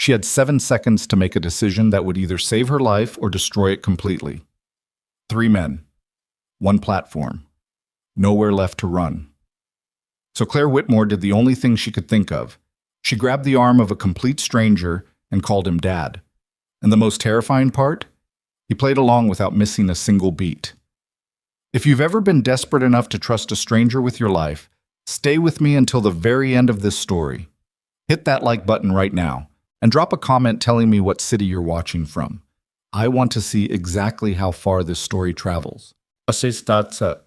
She had 7 seconds to make a decision that would either save her life or destroy it completely. 3 men. 1 platform. Nowhere left to run. So Claire Whitmore did the only thing she could think of. She grabbed the arm of a complete stranger and called him Dad. And the most terrifying part? He played along without missing a single beat. If you've ever been desperate enough to trust a stranger with your life, stay with me until the very end of this story. Hit that like button right now and drop a comment telling me what city you're watching from. I want to see exactly how far this story travels. The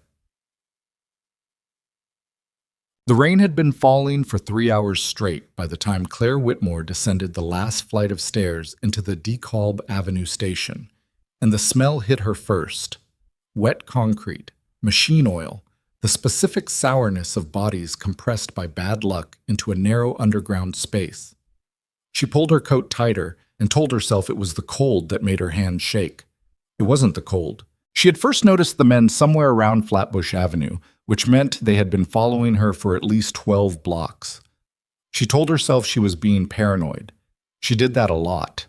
rain had been falling for 3 hours straight by the time Claire Whitmore descended the last flight of stairs into the DeKalb Avenue station, and the smell hit her first. Wet concrete, machine oil, the specific sourness of bodies compressed by bad luck into a narrow underground space. She pulled her coat tighter and told herself it was the cold that made her hands shake. It wasn't the cold. She had first noticed the men somewhere around Flatbush Avenue, which meant they had been following her for at least 12 blocks. She told herself she was being paranoid. She did that a lot.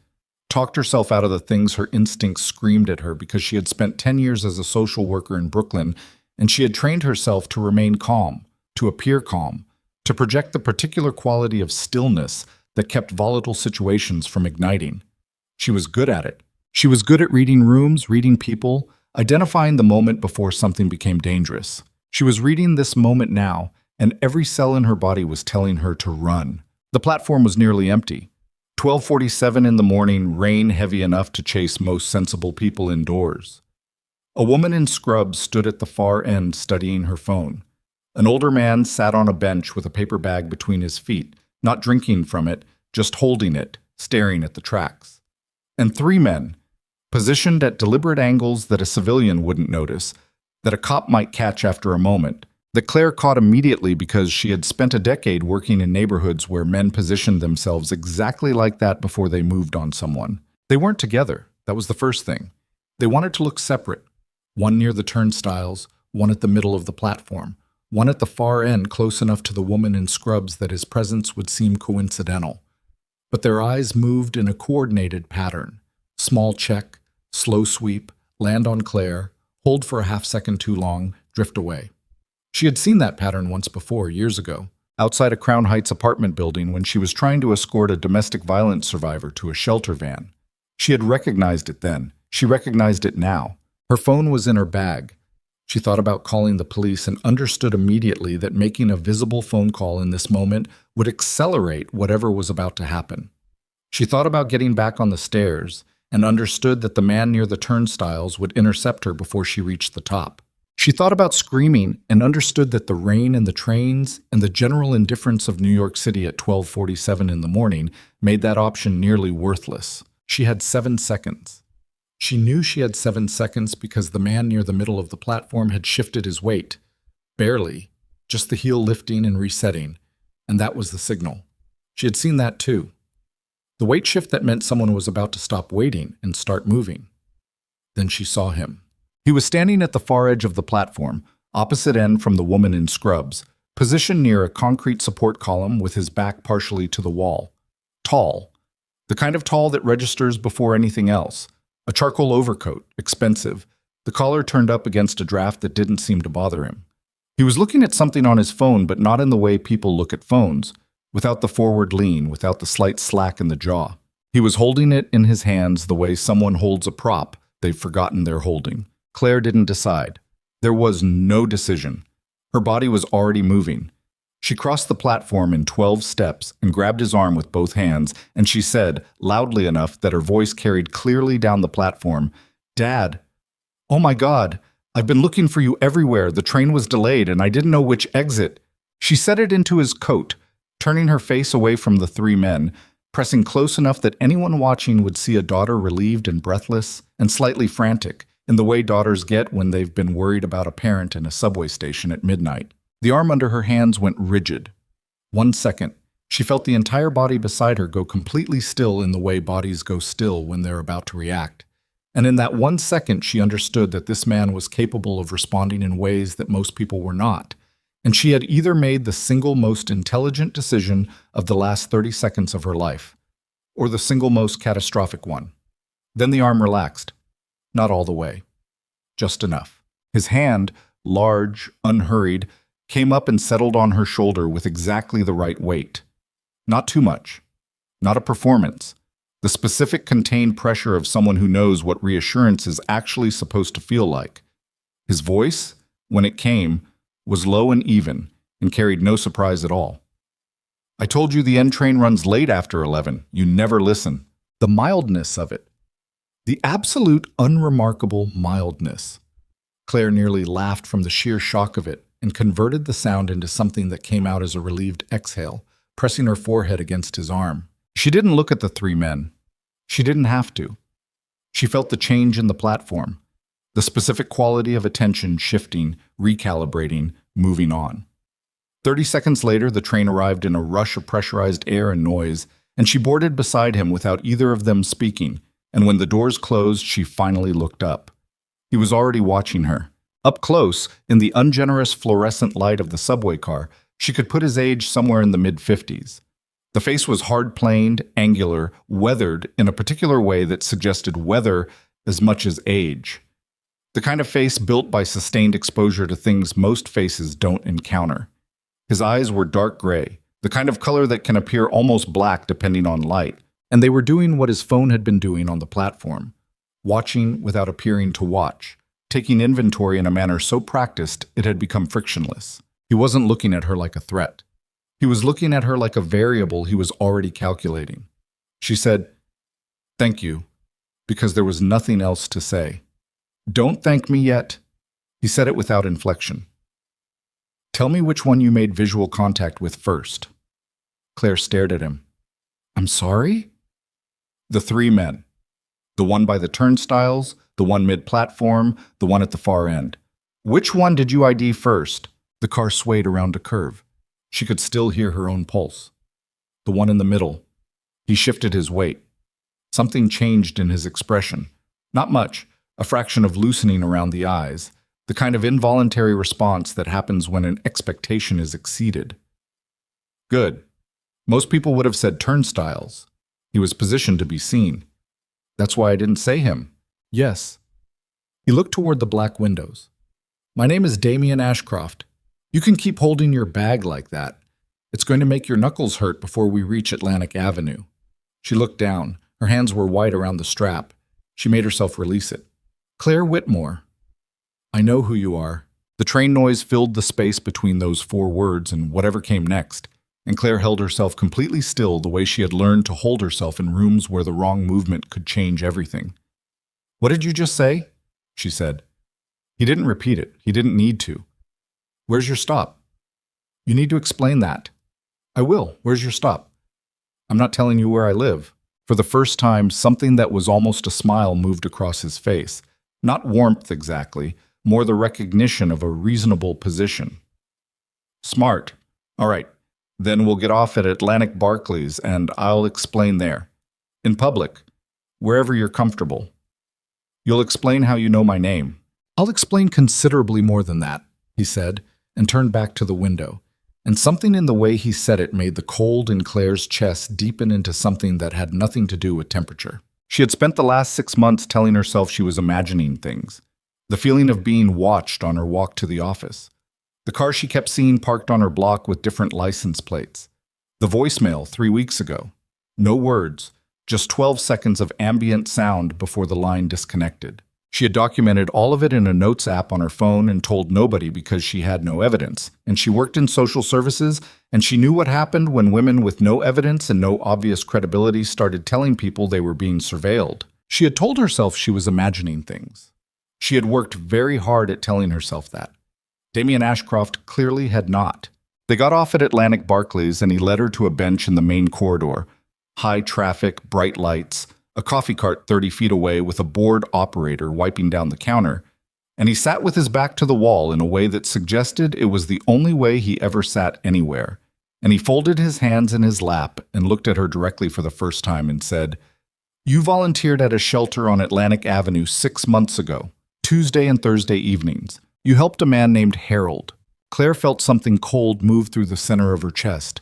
Talked herself out of the things her instincts screamed at her because she had spent 10 years as a social worker in Brooklyn, and she had trained herself to remain calm, to appear calm, to project the particular quality of stillness that kept volatile situations from igniting. She was good at it. She was good at reading rooms, reading people, identifying the moment before something became dangerous. She was reading this moment now, and every cell in her body was telling her to run. The platform was nearly empty. 12:47 in the morning, rain heavy enough to chase most sensible people indoors. A woman in scrubs stood at the far end studying her phone. An older man sat on a bench with a paper bag between his feet, not drinking from it, just holding it, staring at the tracks. And 3 men, positioned at deliberate angles that a civilian wouldn't notice, that a cop might catch after a moment, that Claire caught immediately because she had spent a decade working in neighborhoods where men positioned themselves exactly like that before they moved on someone. They weren't together. That was the first thing. They wanted to look separate. One near the turnstiles, one at the middle of the platform, one at the far end close enough to the woman in scrubs that his presence would seem coincidental. But their eyes moved in a coordinated pattern. Small check, slow sweep, land on Claire, hold for a half-second too long, drift away. She had seen that pattern once before, years ago, outside a Crown Heights apartment building when she was trying to escort a domestic violence survivor to a shelter van. She had recognized it then. She recognized it now. Her phone was in her bag. She thought about calling the police and understood immediately that making a visible phone call in this moment would accelerate whatever was about to happen. She thought about getting back on the stairs and understood that the man near the turnstiles would intercept her before she reached the top. She thought about screaming and understood that the rain and the trains and the general indifference of New York City at 12:47 in the morning made that option nearly worthless. She had 7 seconds. She knew she had 7 seconds because the man near the middle of the platform had shifted his weight. Barely, just the heel lifting and resetting, and that was the signal. She had seen that too. The weight shift that meant someone was about to stop waiting and start moving. Then she saw him. He was standing at the far edge of the platform, opposite end from the woman in scrubs, positioned near a concrete support column with his back partially to the wall. Tall. The kind of tall that registers before anything else. A charcoal overcoat, expensive, the collar turned up against a draft that didn't seem to bother him. He was looking at something on his phone, but not in the way people look at phones, without the forward lean, without the slight slack in the jaw. He was holding it in his hands the way someone holds a prop they've forgotten they're holding. Claire didn't decide. There was no decision. Her body was already moving. She crossed the platform in 12 steps and grabbed his arm with both hands, and she said, loudly enough that her voice carried clearly down the platform, "Dad, oh my God, I've been looking for you everywhere. The train was delayed and I didn't know which exit." She set it into his coat, turning her face away from the 3 men, pressing close enough that anyone watching would see a daughter relieved and breathless and slightly frantic, in the way daughters get when they've been worried about a parent in a subway station at midnight. The arm under her hands went rigid. 1 second, she felt the entire body beside her go completely still in the way bodies go still when they're about to react. And in that 1 second, she understood that this man was capable of responding in ways that most people were not. And she had either made the single most intelligent decision of the last 30 seconds of her life, or the single most catastrophic one. Then the arm relaxed. Not all the way. Just enough. His hand, large, unhurried, came up and settled on her shoulder with exactly the right weight. Not too much. Not a performance. The specific contained pressure of someone who knows what reassurance is actually supposed to feel like. His voice, when it came, was low and even and carried no surprise at all. I told you the N train runs late after 11. You never listen. The mildness of it. The absolute unremarkable mildness. Claire nearly laughed from the sheer shock of it and converted the sound into something that came out as a relieved exhale, pressing her forehead against his arm. She didn't look at the three men. She didn't have to. She felt the change in the platform, the specific quality of attention shifting, recalibrating, moving on. 30 seconds later, the train arrived in a rush of pressurized air and noise, and she boarded beside him without either of them speaking, and when the doors closed, she finally looked up. He was already watching her. Up close, in the ungenerous fluorescent light of the subway car, she could put his age somewhere in the mid-50s. The face was hard-planed, angular, weathered in a particular way that suggested weather as much as age. The kind of face built by sustained exposure to things most faces don't encounter. His eyes were dark gray, the kind of color that can appear almost black depending on light, and they were doing what his phone had been doing on the platform, watching without appearing to watch, taking inventory in a manner so practiced it had become frictionless. He wasn't looking at her like a threat. He was looking at her like a variable he was already calculating. She said, "Thank you," because there was nothing else to say. "Don't thank me yet." He said it without inflection. "Tell me which one you made visual contact with first." Claire stared at him. "I'm sorry?" The three men. The one by the turnstiles, the one mid-platform, the one at the far end. "Which one did you ID first?" The car swayed around a curve. She could still hear her own pulse. "The one in the middle." He shifted his weight. Something changed in his expression. Not much, a fraction of loosening around the eyes, the kind of involuntary response that happens when an expectation is exceeded. "Good. Most people would have said turnstiles." He was positioned to be seen. "That's why I didn't say him." "Yes." He looked toward the black windows. "My name is Damien Ashcroft. You can keep holding your bag like that. It's going to make your knuckles hurt before we reach Atlantic Avenue." She looked down. Her hands were white around the strap. She made herself release it. "Claire Whitmore." "I know who you are." The train noise filled the space between those four words and whatever came next, and Claire held herself completely still the way she had learned to hold herself in rooms where the wrong movement could change everything. "What did you just say?" she said. He didn't repeat it. He didn't need to. "Where's your stop?" "You need to explain that." "I will. Where's your stop?" "I'm not telling you where I live." For the first time, something that was almost a smile moved across his face. Not warmth exactly, more the recognition of a reasonable position. "Smart. All right. Then we'll get off at Atlantic Barclays and I'll explain there. In public. Wherever you're comfortable. You'll explain how you know my name." "I'll explain considerably more than that," he said, and turned back to the window. And something in the way he said it made the cold in Claire's chest deepen into something that had nothing to do with temperature. She had spent the last 6 months telling herself she was imagining things. The feeling of being watched on her walk to the office. The car she kept seeing parked on her block with different license plates. The voicemail 3 weeks ago. No words, just 12 seconds of ambient sound before the line disconnected. She had documented all of it in a notes app on her phone and told nobody because she had no evidence. And she worked in social services, and she knew what happened when women with no evidence and no obvious credibility started telling people they were being surveilled. She had told herself she was imagining things. She had worked very hard at telling herself that. Damien Ashcroft clearly had not. They got off at Atlantic Barclays, and he led her to a bench in the main corridor. High traffic, bright lights, a coffee cart 30 feet away with a bored operator wiping down the counter, and he sat with his back to the wall in a way that suggested it was the only way he ever sat anywhere. And he folded his hands in his lap and looked at her directly for the first time and said, "You volunteered at a shelter on Atlantic Avenue 6 months ago, Tuesday and Thursday evenings. You helped a man named Harold." Claire felt something cold move through the center of her chest.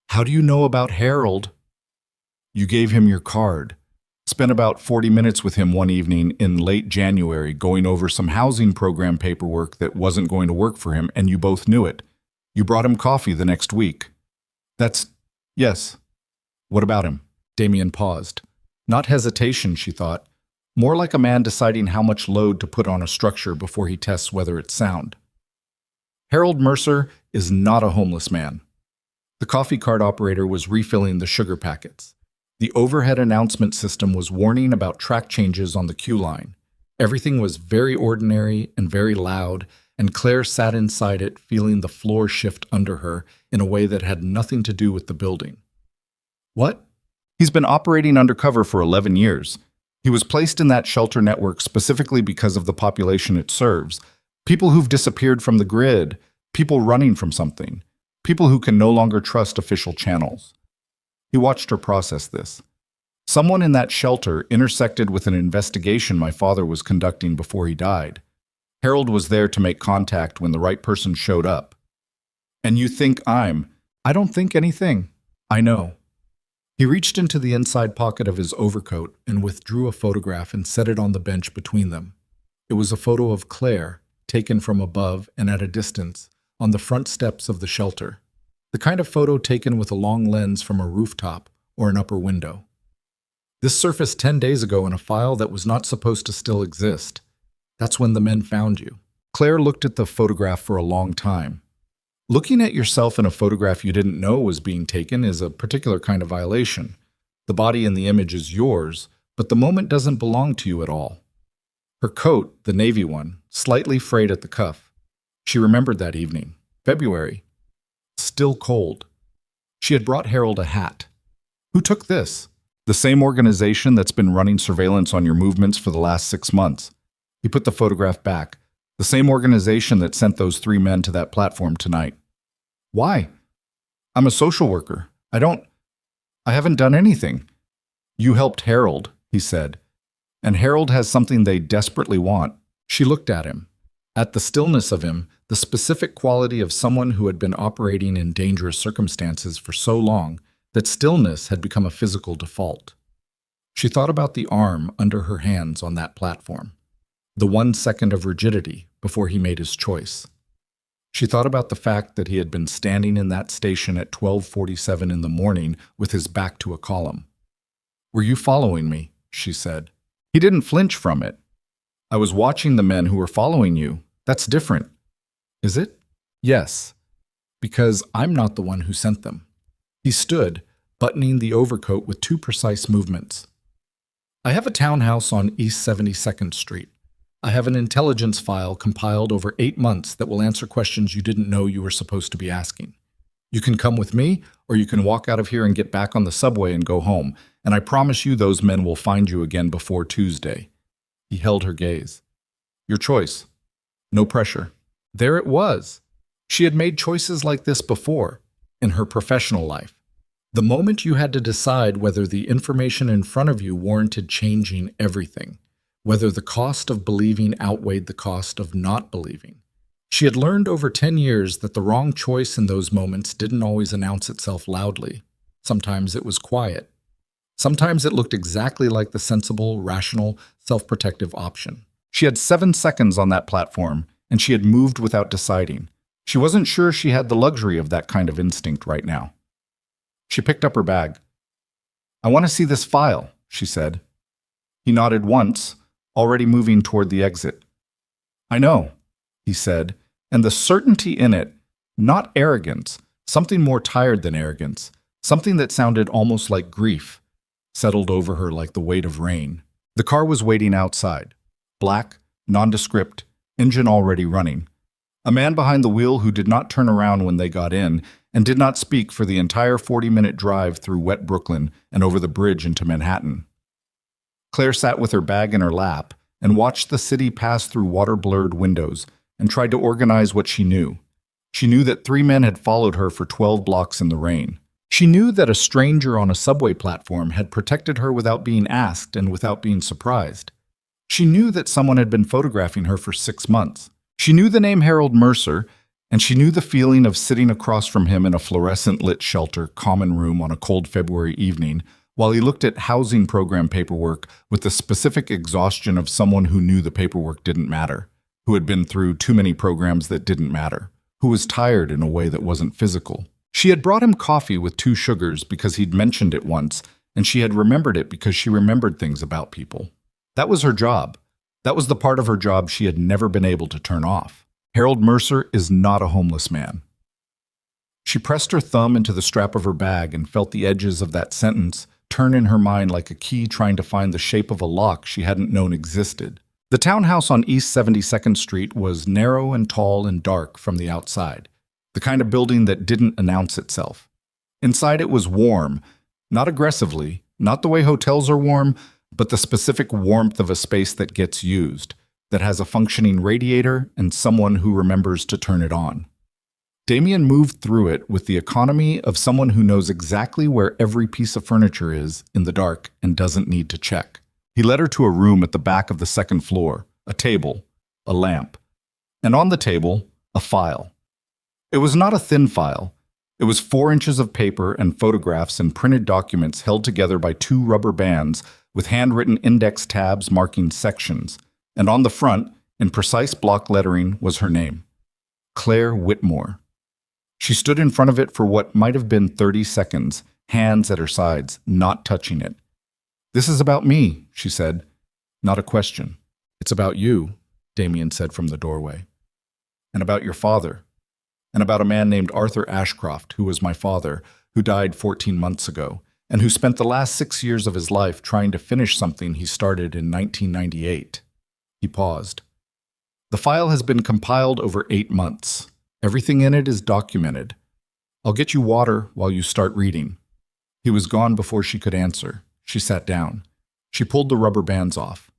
"How do you know about Harold?" You gave him your card. Spent about 40 minutes with him one evening in late January going over some housing program paperwork that wasn't going to work for him, and you both knew it. You brought him coffee the next week. Yes. What about him? Damien paused. Not hesitation, she thought. More like a man deciding how much load to put on a structure before he tests whether it's sound. Harold Mercer is not a homeless man. The coffee cart operator was refilling the sugar packets. The overhead announcement system was warning about track changes on the queue line. Everything was very ordinary and very loud, and Claire sat inside it feeling the floor shift under her in a way that had nothing to do with the building. What? He's been operating undercover for 11 years. He was placed in that shelter network specifically because of the population it serves. People who've disappeared from the grid, people running from something, people who can no longer trust official channels. He watched her process this. Someone in that shelter intersected with an investigation my father was conducting before he died. Harold was there to make contact when the right person showed up. And you think I don't think anything. I know. He reached into the inside pocket of his overcoat and withdrew a photograph and set it on the bench between them. It was a photo of Claire, taken from above and at a distance, on the front steps of the shelter. The kind of photo taken with a long lens from a rooftop or an upper window. This surfaced 10 days ago in a file that was not supposed to still exist. That's when the men found you. Claire looked at the photograph for a long time. Looking at yourself in a photograph you didn't know was being taken is a particular kind of violation. The body in the image is yours, but the moment doesn't belong to you at all. Her coat, the navy one, slightly frayed at the cuff. She remembered that evening. February. Still cold. She had brought Harold a hat. Who took this? The same organization that's been running surveillance on your movements for the last 6 months. He put the photograph back. The same organization that sent those 3 men to that platform tonight. Why? I'm a social worker. I haven't done anything. You helped Harold, he said. And Harold has something they desperately want. She looked at him. At the stillness of him, the specific quality of someone who had been operating in dangerous circumstances for so long that stillness had become a physical default. She thought about the arm under her hands on that platform, the 1 second of rigidity before he made his choice. She thought about the fact that he had been standing in that station at 12:47 in the morning with his back to a column. Were you following me? She said. He didn't flinch from it. I was watching the men who were following you. That's different. Is it? Yes, because I'm not the one who sent them. He stood, buttoning the overcoat with 2 precise movements. I have a townhouse on East 72nd Street. I have an intelligence file compiled over 8 months that will answer questions you didn't know you were supposed to be asking. You can come with me, or you can walk out of here and get back on the subway and go home, and I promise you those men will find you again before Tuesday. He held her gaze. Your choice. No pressure. There it was. She had made choices like this before, in her professional life. The moment you had to decide whether the information in front of you warranted changing everything, whether the cost of believing outweighed the cost of not believing. She had learned over 10 years that the wrong choice in those moments didn't always announce itself loudly. Sometimes it was quiet. Sometimes it looked exactly like the sensible, rational, self-protective option. She had 7 seconds on that platform, and she had moved without deciding. She wasn't sure she had the luxury of that kind of instinct right now. She picked up her bag. I want to see this file, she said. He nodded once, already moving toward the exit. I know, he said, and the certainty in it, not arrogance, something more tired than arrogance, something that sounded almost like grief, settled over her like the weight of rain. The car was waiting outside, black, nondescript, engine already running. A man behind the wheel who did not turn around when they got in and did not speak for the entire 40-minute drive through wet Brooklyn and over the bridge into Manhattan. Claire sat with her bag in her lap and watched the city pass through water-blurred windows and tried to organize what she knew. She knew that 3 men had followed her for 12 blocks in the rain. She knew that a stranger on a subway platform had protected her without being asked and without being surprised. She knew that someone had been photographing her for 6 months. She knew the name Harold Mercer, and she knew the feeling of sitting across from him in a fluorescent-lit shelter common room on a cold February evening, while he looked at housing program paperwork with the specific exhaustion of someone who knew the paperwork didn't matter, who had been through too many programs that didn't matter, who was tired in a way that wasn't physical. She had brought him coffee with 2 sugars because he'd mentioned it once, and she had remembered it because she remembered things about people. That was her job. That was the part of her job she had never been able to turn off. Harold Mercer is not a homeless man. She pressed her thumb into the strap of her bag and felt the edges of that sentence turn in her mind like a key trying to find the shape of a lock she hadn't known existed. The townhouse on East 72nd Street was narrow and tall and dark from the outside, the kind of building that didn't announce itself. Inside it was warm, not aggressively, not the way hotels are warm, but the specific warmth of a space that gets used, that has a functioning radiator and someone who remembers to turn it on. Damien moved through it with the economy of someone who knows exactly where every piece of furniture is in the dark and doesn't need to check. He led her to a room at the back of the 2nd floor, a table, a lamp, and on the table, a file. It was not a thin file. It was 4 inches of paper and photographs and printed documents held together by 2 rubber bands with handwritten index tabs marking sections, and on the front, in precise block lettering, was her name, Claire Whitmore. She stood in front of it for what might have been 30 seconds, hands at her sides, not touching it. "This is about me," she said. Not a question. "It's about you," Damien said from the doorway. "And about your father. And about a man named Arthur Ashcroft, who was my father, who died 14 months ago, and who spent the last 6 years of his life trying to finish something he started in 1998. He paused. "The file has been compiled over 8 months. Everything in it is documented. I'll get you water while you start reading." He was gone before she could answer. She sat down. She pulled the rubber bands off.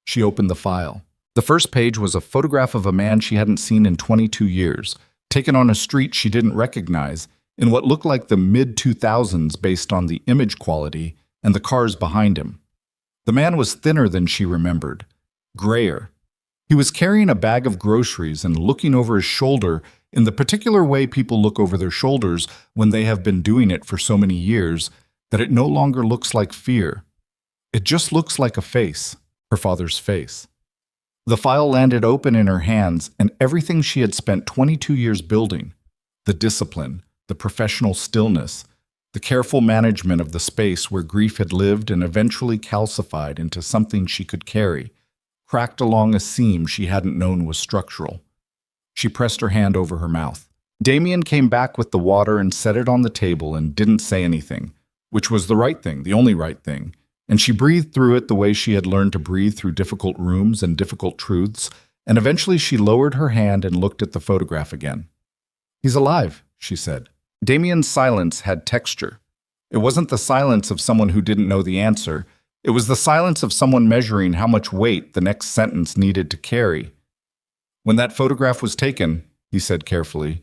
She opened the file. The first page was a photograph of a man she hadn't seen in 22 years, taken on a street she didn't recognize, in what looked like the mid-2000s based on the image quality and the cars behind him. The man was thinner than she remembered, grayer. He was carrying a bag of groceries and looking over his shoulder in the particular way people look over their shoulders when they have been doing it for so many years that it no longer looks like fear. It just looks like a face, her father's face. The file landed open in her hands, and everything she had spent 22 years building, the discipline, the professional stillness, the careful management of the space where grief had lived and eventually calcified into something she could carry, cracked along a seam she hadn't known was structural. She pressed her hand over her mouth. Damien came back with the water and set it on the table and didn't say anything, which was the right thing, the only right thing, and she breathed through it the way she had learned to breathe through difficult rooms and difficult truths, and eventually she lowered her hand and looked at the photograph again. "He's alive," she said. Damien's silence had texture. It wasn't the silence of someone who didn't know the answer. It was the silence of someone measuring how much weight the next sentence needed to carry. "When that photograph was taken," he said carefully.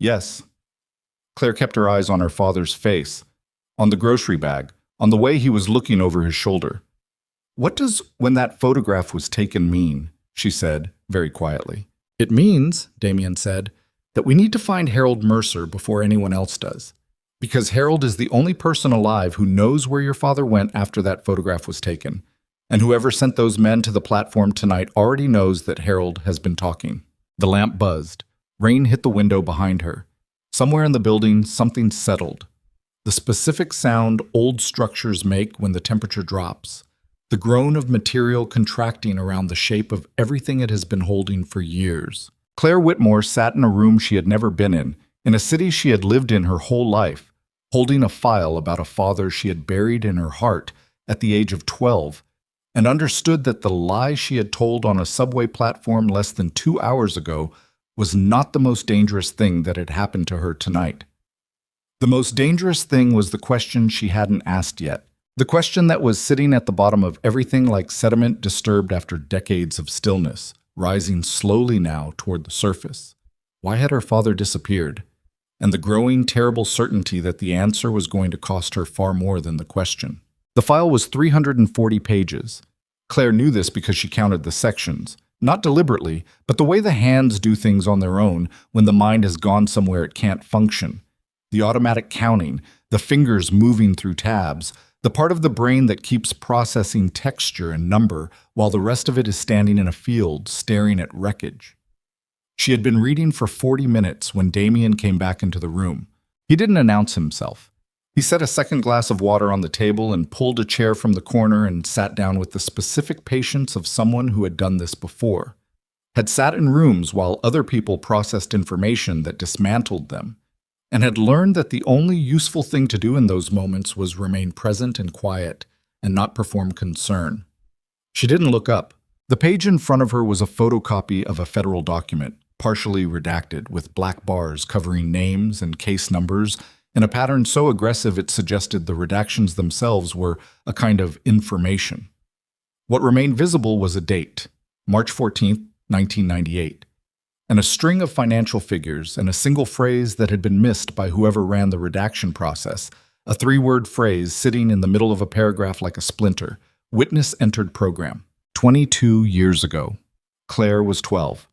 "Yes." Claire kept her eyes on her father's face, on the grocery bag, on the way he was looking over his shoulder. "What does 'when that photograph was taken' mean?" she said, very quietly. "It means," Damien said, "that we need to find Harold Mercer before anyone else does. Because Harold is the only person alive who knows where your father went after that photograph was taken. And whoever sent those men to the platform tonight already knows that Harold has been talking." The lamp buzzed. Rain hit the window behind her. Somewhere in the building, something settled. The specific sound old structures make when the temperature drops. The groan of material contracting around the shape of everything it has been holding for years. Claire Whitmore sat in a room she had never been in a city she had lived in her whole life, holding a file about a father she had buried in her heart at the age of 12, and understood that the lie she had told on a subway platform less than 2 hours ago was not the most dangerous thing that had happened to her tonight. The most dangerous thing was the question she hadn't asked yet, the question that was sitting at the bottom of everything like sediment disturbed after decades of stillness, rising slowly now toward the surface. Why had her father disappeared? And the growing terrible certainty that the answer was going to cost her far more than the question. The file was 340 pages. Claire knew this because she counted the sections, not deliberately, but the way the hands do things on their own when the mind has gone somewhere it can't function. The automatic counting, the fingers moving through tabs, the part of the brain that keeps processing texture and number while the rest of it is standing in a field staring at wreckage. She had been reading for 40 minutes when Damien came back into the room. He didn't announce himself. He set a second glass of water on the table and pulled a chair from the corner and sat down with the specific patience of someone who had done this before, had sat in rooms while other people processed information that dismantled them, and had learned that the only useful thing to do in those moments was remain present and quiet and not perform concern. She didn't look up. The page in front of her was a photocopy of a federal document, partially redacted, with black bars covering names and case numbers in a pattern so aggressive it suggested the redactions themselves were a kind of information. What remained visible was a date, March 14th, 1998, and a string of financial figures and a single phrase that had been missed by whoever ran the redaction process, a three-word phrase sitting in the middle of a paragraph like a splinter. Witness entered program. 22 years ago. Claire was 12.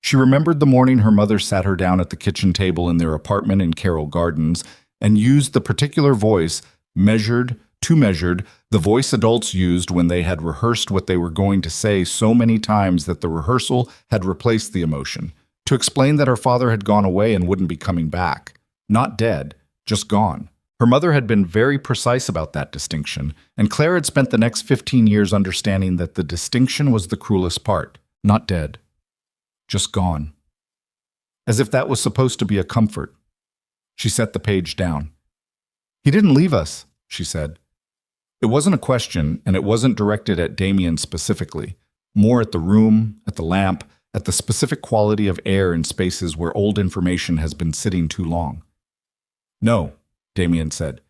She remembered the morning her mother sat her down at the kitchen table in their apartment in Carroll Gardens and used the particular voice, measured, the voice adults used when they had rehearsed what they were going to say so many times that the rehearsal had replaced the emotion, to explain that her father had gone away and wouldn't be coming back. Not dead, just gone. Her mother had been very precise about that distinction, and Claire had spent the next 15 years understanding that the distinction was the cruelest part. Not dead. Just gone. As if that was supposed to be a comfort. She set the page down. He didn't leave us, she said. It wasn't a question, and it wasn't directed at Damien specifically, more at the room, at the lamp, at the specific quality of air in spaces where old information has been sitting too long. No, Damien said.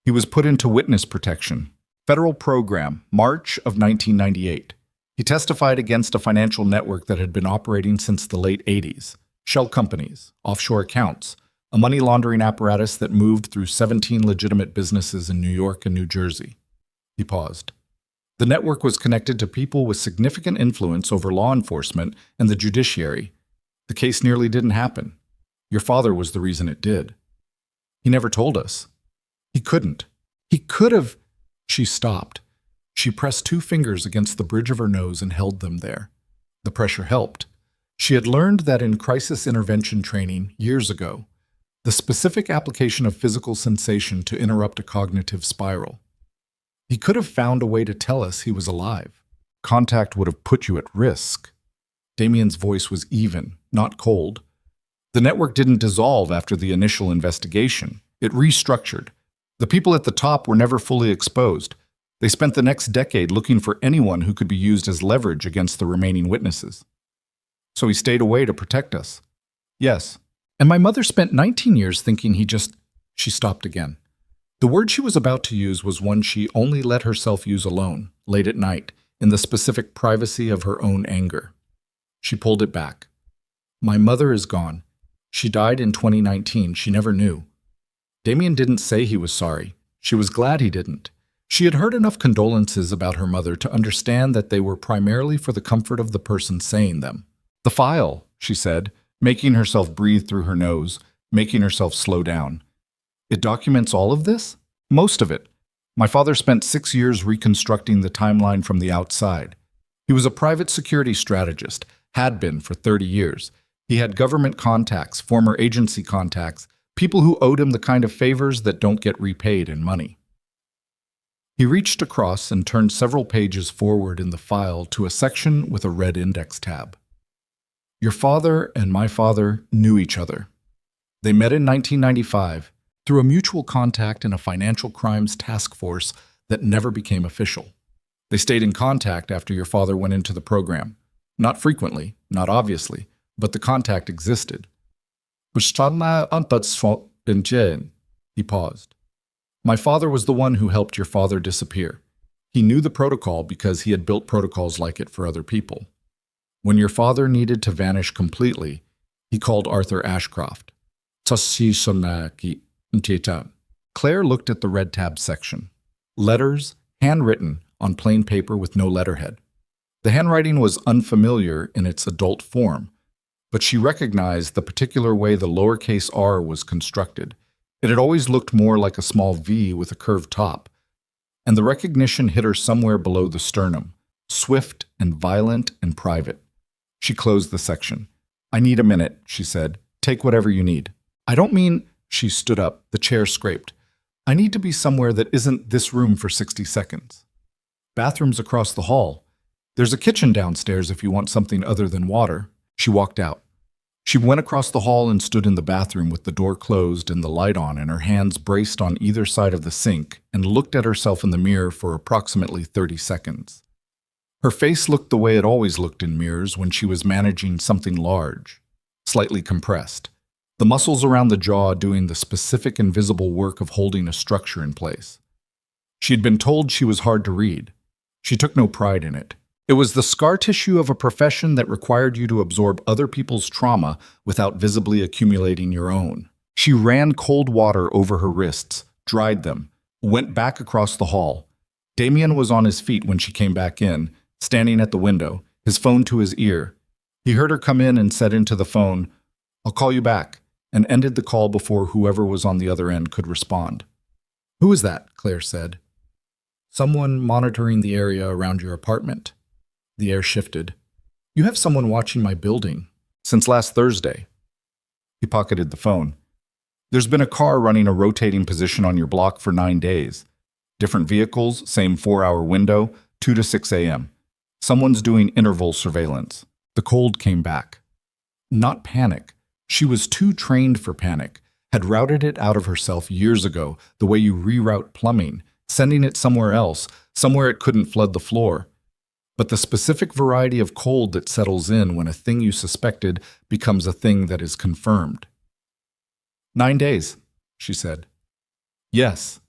He was put into witness protection. Federal program, March of 1998. He testified against a financial network that had been operating since the late 80s. Shell companies, offshore accounts, a money laundering apparatus that moved through 17 legitimate businesses in New York and New Jersey. He paused. The network was connected to people with significant influence over law enforcement and the judiciary. The case nearly didn't happen. Your father was the reason it did. He never told us. He couldn't. He could have. She stopped. She pressed two fingers against the bridge of her nose and held them there. The pressure helped. She had learned that in crisis intervention training years ago, the specific application of physical sensation to interrupt a cognitive spiral. He could have found a way to tell us he was alive. Contact would have put you at risk. Damien's voice was even, not cold. The network didn't dissolve after the initial investigation. It restructured. The people at the top were never fully exposed. They spent the next decade looking for anyone who could be used as leverage against the remaining witnesses. So he stayed away to protect us. Yes. And my mother spent 19 years thinking he just... She stopped again. The word she was about to use was one she only let herself use alone, late at night, in the specific privacy of her own anger. She pulled it back. My mother is gone. She died in 2019. She never knew. Damien didn't say he was sorry. She was glad he didn't. She had heard enough condolences about her mother to understand that they were primarily for the comfort of the person saying them. The file, she said, making herself breathe through her nose, making herself slow down. It documents all of this? Most of it. My father spent 6 years reconstructing the timeline from the outside. He was a private security strategist, had been for 30 years. He had government contacts, former agency contacts, people who owed him the kind of favors that don't get repaid in money. He reached across and turned several pages forward in the file to a section with a red index tab. Your father and my father knew each other. They met in 1995 through a mutual contact in a financial crimes task force that never became official. They stayed in contact after your father went into the program. Not frequently, not obviously, but the contact existed. He paused. My father was the one who helped your father disappear. He knew the protocol because he had built protocols like it for other people. When your father needed to vanish completely, he called Arthur Ashcroft. Claire looked at the red tab section. Letters, handwritten, on plain paper with no letterhead. The handwriting was unfamiliar in its adult form, but she recognized the particular way the lowercase r was constructed. It had always looked more like a small V with a curved top. and the recognition hit her somewhere below the sternum, swift and violent and private. She closed the section. "I need a minute," she said. "Take whatever you need." "I don't mean—" She stood up, the chair scraped. "I need to be somewhere that isn't this room for 60 seconds. Bathroom's across the hall. There's a kitchen downstairs if you want something other than water." She walked out. She went across the hall and stood in the bathroom with the door closed and the light on and her hands braced on either side of the sink and looked at herself in the mirror for approximately 30 seconds. Her face looked the way it always looked in mirrors when she was managing something large, slightly compressed, the muscles around the jaw doing the specific invisible work of holding a structure in place. She had been told she was hard to read. She took no pride in it. It was the scar tissue of a profession that required you to absorb other people's trauma without visibly accumulating your own. She ran cold water over her wrists, dried them, went back across the hall. Damien was on his feet when she came back in, standing at the window, his phone to his ear. He heard her come in and said into the phone, "I'll call you back," and ended the call before whoever was on the other end could respond. "Who is that?" Claire said. "Someone monitoring the area around your apartment." The air shifted. "You have someone watching my building. Since last Thursday." He pocketed the phone. "There's been a car running a rotating position on your block for 9 days. Different vehicles, same 4-hour window, 2 to 6 a.m. Someone's doing interval surveillance." The cold came back. Not panic. She was too trained for panic, had routed it out of herself years ago, the way you reroute plumbing, sending it somewhere else, somewhere it couldn't flood the floor. But the specific variety of cold that settles in when a thing you suspected becomes a thing that is confirmed. 9 days, she said. "Yes.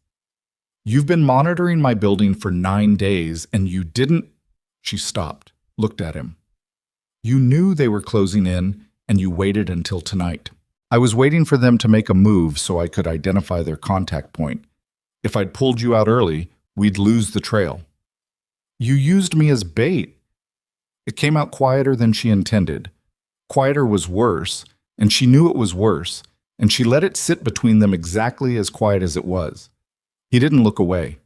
You've been monitoring my building for 9 days and you didn't—" She stopped, looked at him. "You knew they were closing in and you waited until tonight. I was waiting for them to make a move so I could identify their contact point. If I'd pulled you out early, we'd lose the trail. You used me as bait." It came out quieter than she intended. Quieter was worse, and she knew it was worse, and she let it sit between them exactly as quiet as it was. He didn't look away.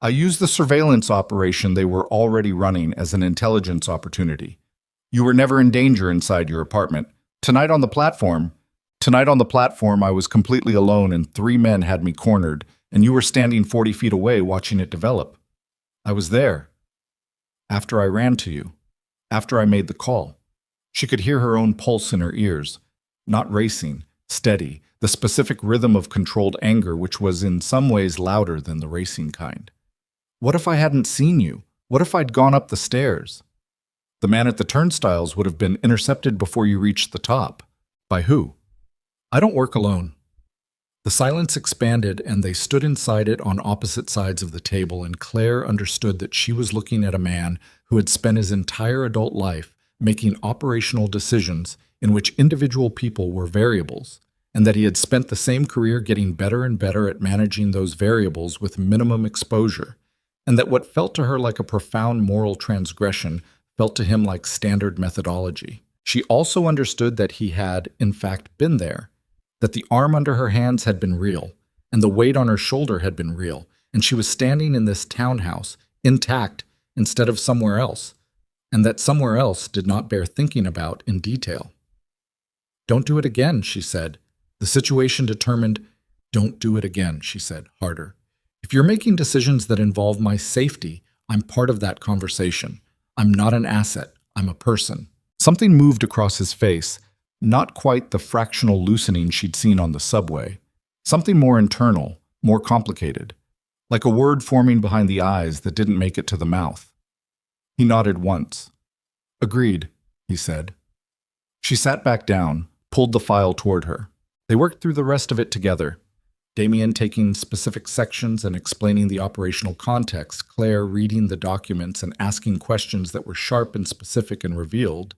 "I used the surveillance operation they were already running as an intelligence opportunity. You were never in danger inside your apartment. Tonight on the platform, I was completely alone and 3 men had me cornered, and you were standing 40 feet away watching it develop. I was there. After I ran to you. After I made the call." She could hear her own pulse in her ears. Not racing, steady, the specific rhythm of controlled anger which was in some ways louder than the racing kind. "What if I hadn't seen you? What if I'd gone up the stairs?" "The man at the turnstiles would have been intercepted before you reached the top." "By who?" "I don't work alone." The silence expanded and they stood inside it on opposite sides of the table, and Claire understood that she was looking at a man who had spent his entire adult life making operational decisions in which individual people were variables, and that he had spent the same career getting better and better at managing those variables with minimum exposure, and that what felt to her like a profound moral transgression felt to him like standard methodology. She also understood that he had, in fact, been there, that the arm under her hands had been real, and the weight on her shoulder had been real, and she was standing in this townhouse, intact, instead of somewhere else, and that somewhere else did not bear thinking about in detail. "Don't do it again," she said. The situation determined, "Don't do it again," she said, harder. "If you're making decisions that involve my safety, I'm part of that conversation. I'm not an asset, I'm a person." Something moved across his face, not quite the fractional loosening she'd seen on the subway. Something more internal, more complicated, like a word forming behind the eyes that didn't make it to the mouth. He nodded once. "Agreed," he said. She sat back down, pulled the file toward her. They worked through the rest of it together, Damien taking specific sections and explaining the operational context, Claire reading the documents and asking questions that were sharp and specific and revealed.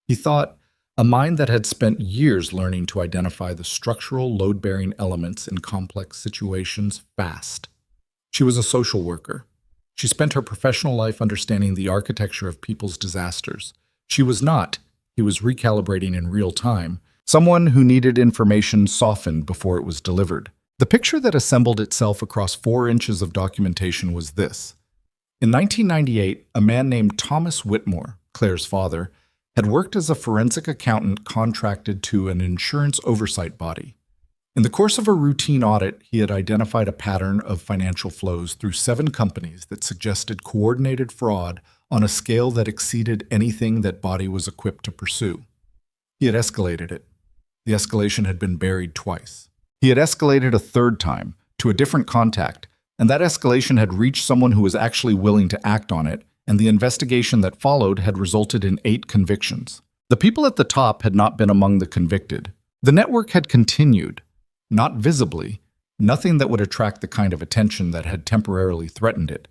He thought, a mind that had spent years learning to identify the structural load-bearing elements in complex situations fast. She was a social worker. She spent her professional life understanding the architecture of people's disasters. She was not, he was recalibrating in real time, someone who needed information softened before it was delivered. The picture that assembled itself across 4 inches of documentation was this. In 1998, a man named Thomas Whitmore, Claire's father, had worked as a forensic accountant contracted to an insurance oversight body. In the course of a routine audit, he had identified a pattern of financial flows through 7 companies that suggested coordinated fraud on a scale that exceeded anything that body was equipped to pursue. He had escalated it. The escalation had been buried twice. He had escalated a 3rd time to a different contact, and that escalation had reached someone who was actually willing to act on it, and the investigation that followed had resulted in 8 convictions. The people at the top had not been among the convicted. The network had continued, not visibly, nothing that would attract the kind of attention that had temporarily threatened it.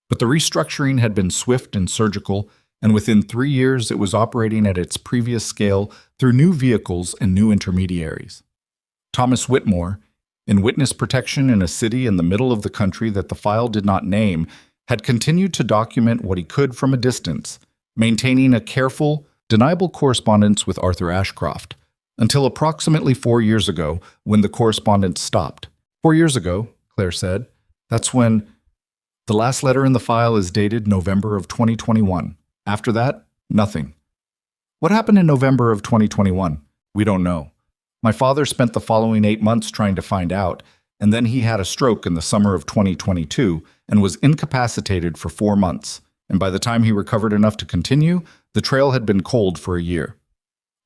But the restructuring had been swift and surgical, and within 3 years it was operating at its previous scale through new vehicles and new intermediaries. Thomas Whitmore, in witness protection in a city in the middle of the country that the file did not name, had continued to document what he could from a distance, maintaining a careful, deniable correspondence with Arthur Ashcroft, until approximately 4 years ago, when the correspondence stopped. 4 years ago, Claire said. That's when the last letter in the file is dated November of 2021. After that, nothing. What happened in November of 2021? We don't know. My father spent the following 8 months trying to find out, and then he had a stroke in the summer of 2022 and was incapacitated for 4 months, and by the time he recovered enough to continue, the trail had been cold for a year.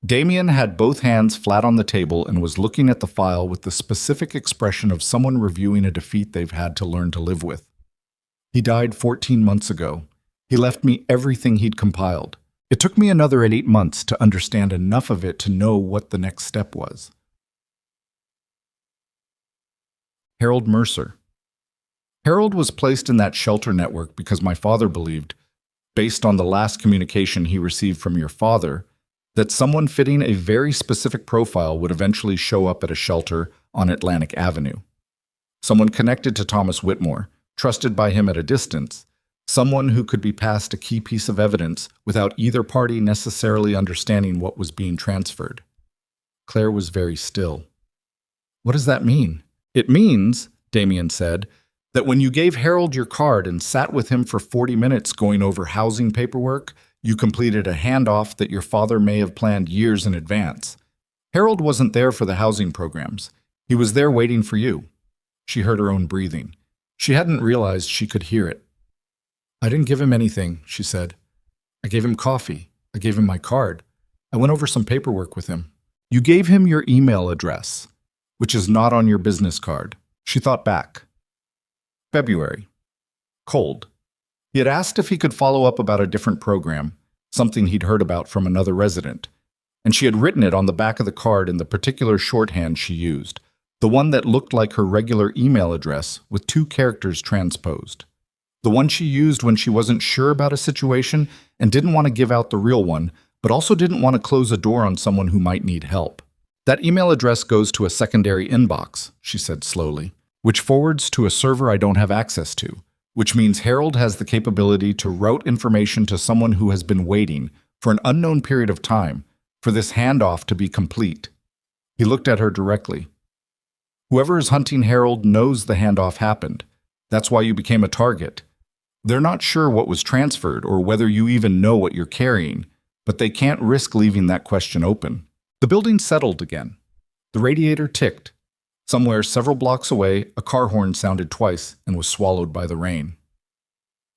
Damien had both hands flat on the table and was looking at the file with the specific expression of someone reviewing a defeat they've had to learn to live with. He died 14 months ago. He left me everything he'd compiled. It took me another 8 months to understand enough of it to know what the next step was. Harold Mercer. Harold was placed in that shelter network because my father believed, based on the last communication he received from your father, that someone fitting a very specific profile would eventually show up at a shelter on Atlantic Avenue. Someone connected to Thomas Whitmore, trusted by him at a distance, someone who could be passed a key piece of evidence without either party necessarily understanding what was being transferred. Claire was very still. What does that mean? It means, Damien said, that when you gave Harold your card and sat with him for 40 minutes going over housing paperwork, you completed a handoff that your father may have planned years in advance. Harold wasn't there for the housing programs. He was there waiting for you. She heard her own breathing. She hadn't realized she could hear it. I didn't give him anything, she said. I gave him coffee. I gave him my card. I went over some paperwork with him. You gave him your email address, which is not on your business card. She thought back. February. Cold. He had asked if he could follow up about a different program, something he'd heard about from another resident, and she had written it on the back of the card in the particular shorthand she used, the one that looked like her regular email address with 2 characters transposed. The one she used when she wasn't sure about a situation and didn't want to give out the real one, but also didn't want to close a door on someone who might need help. That email address goes to a secondary inbox, she said slowly, which forwards to a server I don't have access to, which means Harold has the capability to route information to someone who has been waiting for an unknown period of time for this handoff to be complete. He looked at her directly. Whoever is hunting Harold knows the handoff happened. That's why you became a target. They're not sure what was transferred or whether you even know what you're carrying, but they can't risk leaving that question open. The building settled again. The radiator ticked. Somewhere several blocks away, a car horn sounded twice and was swallowed by the rain.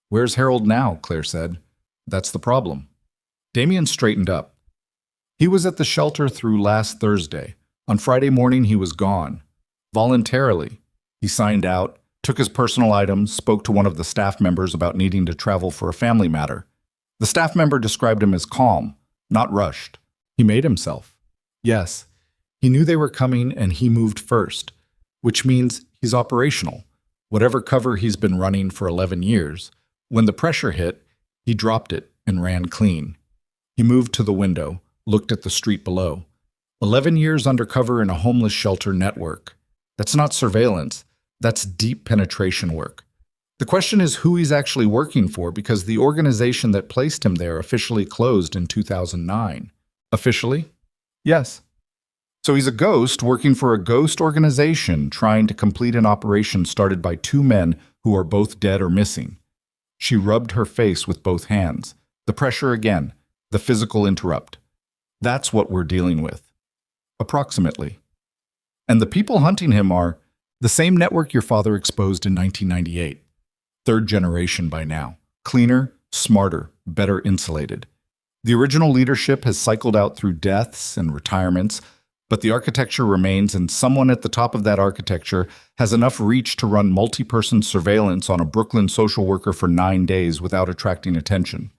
Where's Harold now? Claire said. That's the problem. Damien straightened up. He was at the shelter through last Thursday. On Friday morning, he was gone. Voluntarily. He signed out, took his personal items, spoke to one of the staff members about needing to travel for a family matter. The staff member described him as calm, not rushed. He made himself. Yes, he knew they were coming and he moved first, which means he's operational. Whatever cover he's been running for 11 years, when the pressure hit, he dropped it and ran clean. He moved to the window, looked at the street below. 11 years undercover in a homeless shelter network. That's not surveillance. That's deep penetration work. The question is who he's actually working for because the organization that placed him there officially closed in 2009. Officially? Yes. So he's a ghost working for a ghost organization trying to complete an operation started by two men who are both dead or missing. She rubbed her face with both hands. The pressure again, the physical interrupt. That's what we're dealing with. Approximately. And the people hunting him are the same network your father exposed in 1998. Third generation by now. Cleaner, smarter, better insulated. The original leadership has cycled out through deaths and retirements, but the architecture remains, and someone at the top of that architecture has enough reach to run multi-person surveillance on a Brooklyn social worker for 9 days without attracting attention.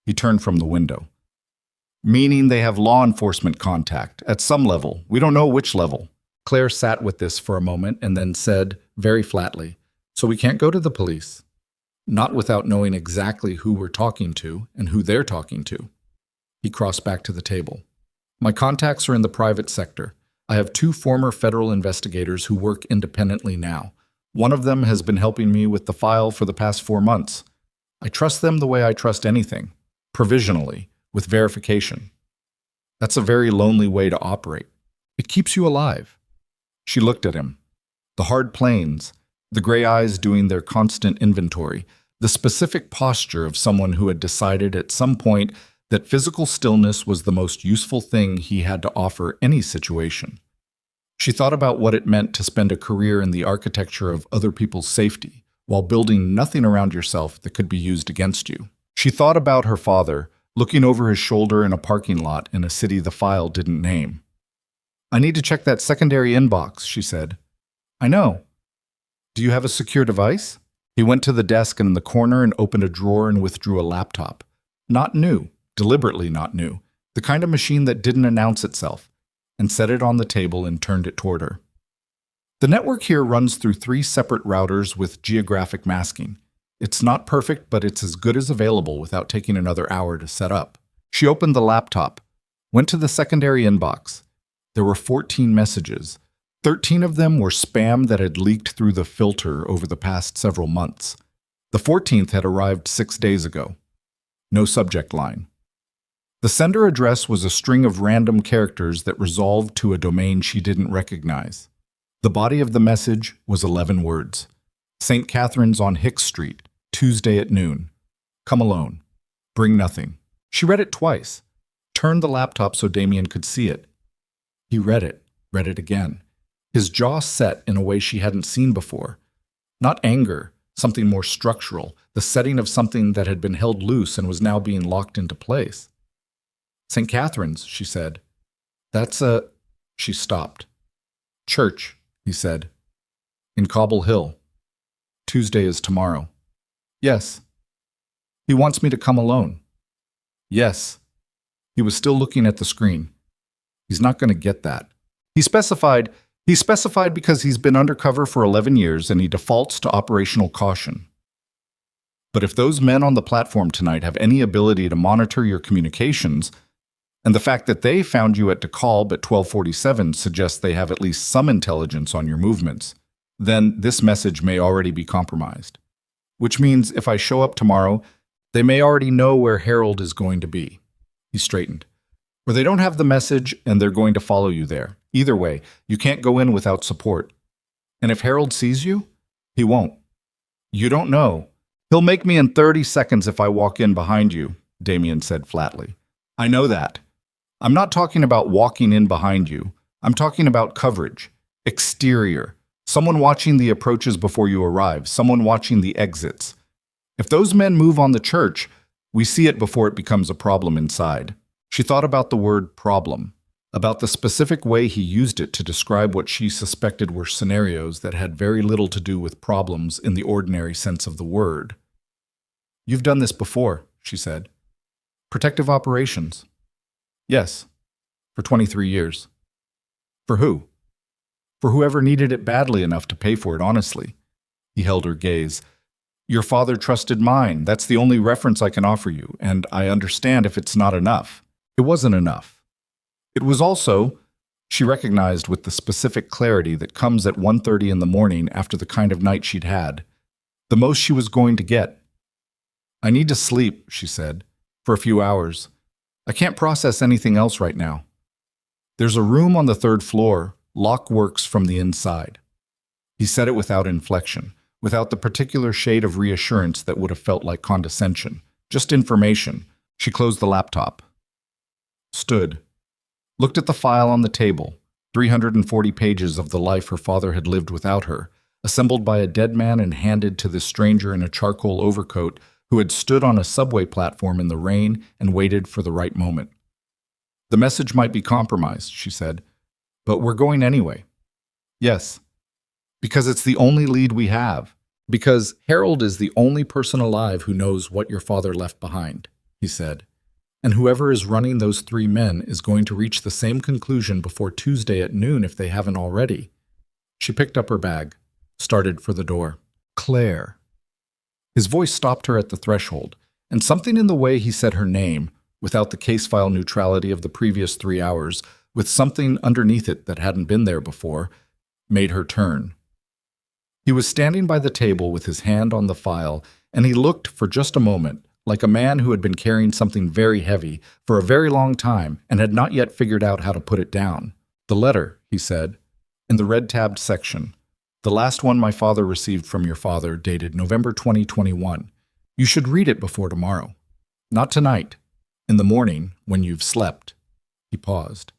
He turned from the window. Meaning they have law enforcement contact, at some level. We don't know which level. Claire sat with this for a moment and then said, very flatly, so we can't go to the police. Not without knowing exactly who we're talking to and who they're talking to. He crossed back to the table. My contacts are in the private sector. I have 2 former federal investigators who work independently now. One of them has been helping me with the file for the past 4 months. I trust them the way I trust anything, provisionally, with verification. That's a very lonely way to operate. It keeps you alive. She looked at him. The hard planes, the gray eyes doing their constant inventory, the specific posture of someone who had decided at some point that physical stillness was the most useful thing he had to offer any situation. She thought about what it meant to spend a career in the architecture of other people's safety, while building nothing around yourself that could be used against you. She thought about her father, looking over his shoulder in a parking lot in a city the file didn't name. I need to check that secondary inbox, she said. I know. Do you have a secure device? He went to the desk in the corner and opened a drawer and withdrew a laptop. Not new, deliberately not new, the kind of machine that didn't announce itself, and set it on the table and turned it toward her. The network here runs through 3 separate routers with geographic masking. It's not perfect, but it's as good as available without taking another hour to set up. She opened the laptop, went to the secondary inbox. There were 14 messages. 13 of them were spam that had leaked through the filter over the past several months. The 14th had arrived 6 days ago. No subject line. The sender address was a string of random characters that resolved to a domain she didn't recognize. The body of the message was 11 words. St. Catherine's on Hicks Street, Tuesday at noon. Come alone. Bring nothing. She read it twice. Turned the laptop so Damien could see it. He read it again. His jaw set in a way she hadn't seen before. Not anger, something more structural, the setting of something that had been held loose and was now being locked into place. St. Catherine's, she said. That's a... She stopped. Church, he said. In Cobble Hill. Tuesday is tomorrow. Yes. He wants me to come alone. Yes. He was still looking at the screen. He's not going to get that. He specified because he's been undercover for 11 years and he defaults to operational caution. But if those men on the platform tonight have any ability to monitor your communications, and the fact that they found you at DeKalb at 1247 suggests they have at least some intelligence on your movements, then this message may already be compromised. Which means if I show up tomorrow, they may already know where Harold is going to be. He straightened. Or they don't have the message and they're going to follow you there. Either way, you can't go in without support. And if Harold sees you, he won't. You don't know. He'll make me in 30 seconds if I walk in behind you, Damien said flatly. I know that. I'm not talking about walking in behind you. I'm talking about coverage. Exterior. Someone watching the approaches before you arrive. Someone watching the exits. If those men move on the church, we see it before it becomes a problem inside. She thought about the word problem, about the specific way he used it to describe what she suspected were scenarios that had very little to do with problems in the ordinary sense of the word. You've done this before, she said. Protective operations. Yes, for 23 years. For who? For whoever needed it badly enough to pay for it honestly. He held her gaze. Your father trusted mine. That's the only reference I can offer you, and I understand if it's not enough. It wasn't enough. It was also, she recognized with the specific clarity that comes at 1:30 in the morning after the kind of night she'd had, the most she was going to get. I need to sleep, she said, for a few hours. I can't process anything else right now. There's a room on the third floor. Lock works from the inside. He said it without inflection, without the particular shade of reassurance that would have felt like condescension. Just information. She closed the laptop. Stood. Looked at the file on the table. 340 pages of the life her father had lived without her, assembled by a dead man and handed to this stranger in a charcoal overcoat who had stood on a subway platform in the rain and waited for the right moment. The message might be compromised, she said, but we're going anyway. Yes, because it's the only lead we have. Because Harold is the only person alive who knows what your father left behind, he said. And whoever is running those 3 men is going to reach the same conclusion before Tuesday at noon if they haven't already. She picked up her bag, started for the door. Claire. His voice stopped her at the threshold, and something in the way he said her name, without the case file neutrality of the previous 3 hours, with something underneath it that hadn't been there before, made her turn. He was standing by the table with his hand on the file, and he looked for just a moment like a man who had been carrying something very heavy for a very long time and had not yet figured out how to put it down. The letter, he said, in the red-tabbed section. The last one my father received from your father, dated November 2021. You should read it before tomorrow. Not tonight. In the morning, when you've slept. He paused.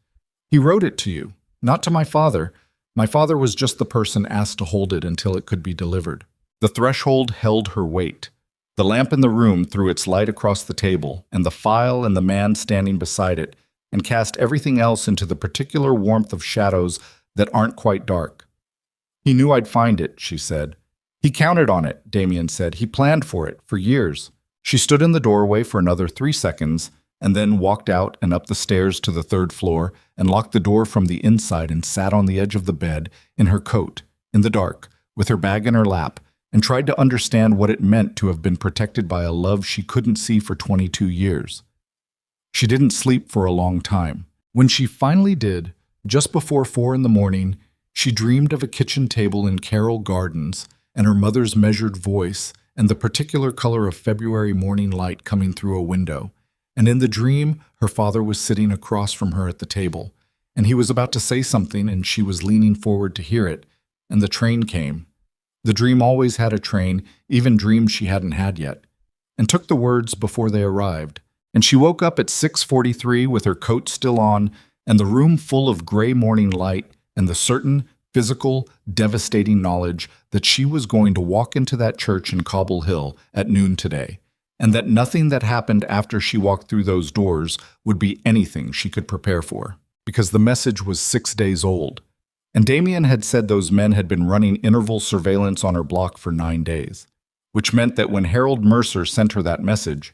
He wrote it to you, not to my father. My father was just the person asked to hold it until it could be delivered. The threshold held her weight. The lamp in the room threw its light across the table, and the file and the man standing beside it, and cast everything else into the particular warmth of shadows that aren't quite dark. He knew I'd find it, she said. He counted on it, Damien said. He planned for it, for years. She stood in the doorway for another 3 seconds, and then walked out and up the stairs to the 3rd floor, and locked the door from the inside and sat on the edge of the bed, in her coat, in the dark, with her bag in her lap, and tried to understand what it meant to have been protected by a love she couldn't see for 22 years. She didn't sleep for a long time. When she finally did, just before 4 in the morning, she dreamed of a kitchen table in Carroll Gardens and her mother's measured voice and the particular color of February morning light coming through a window. And in the dream, her father was sitting across from her at the table, and he was about to say something and she was leaning forward to hear it, and the train came. The dream always had a train, even dreams she hadn't had yet, and took the words before they arrived. And she woke up at 6:43 with her coat still on and the room full of gray morning light and the certain, physical, devastating knowledge that she was going to walk into that church in Cobble Hill at noon today, and that nothing that happened after she walked through those doors would be anything she could prepare for, because the message was 6 days old. And Damien had said those men had been running interval surveillance on her block for 9 days, which meant that when Harold Mercer sent her that message,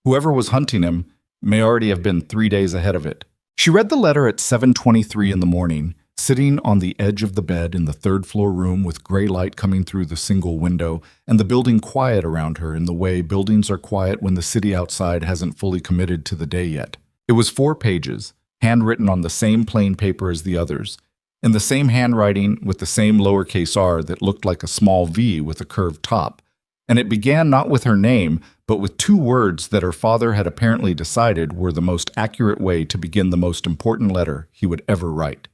whoever was hunting him may already have been 3 days ahead of it. She read the letter at 7:23 in the morning, sitting on the edge of the bed in the 3rd floor room with gray light coming through the single window and the building quiet around her in the way buildings are quiet when the city outside hasn't fully committed to the day yet. It was 4 pages, handwritten on the same plain paper as the others, in the same handwriting with the same lowercase r that looked like a small V with a curved top, and it began not with her name, but with 2 words that her father had apparently decided were the most accurate way to begin the most important letter he would ever write.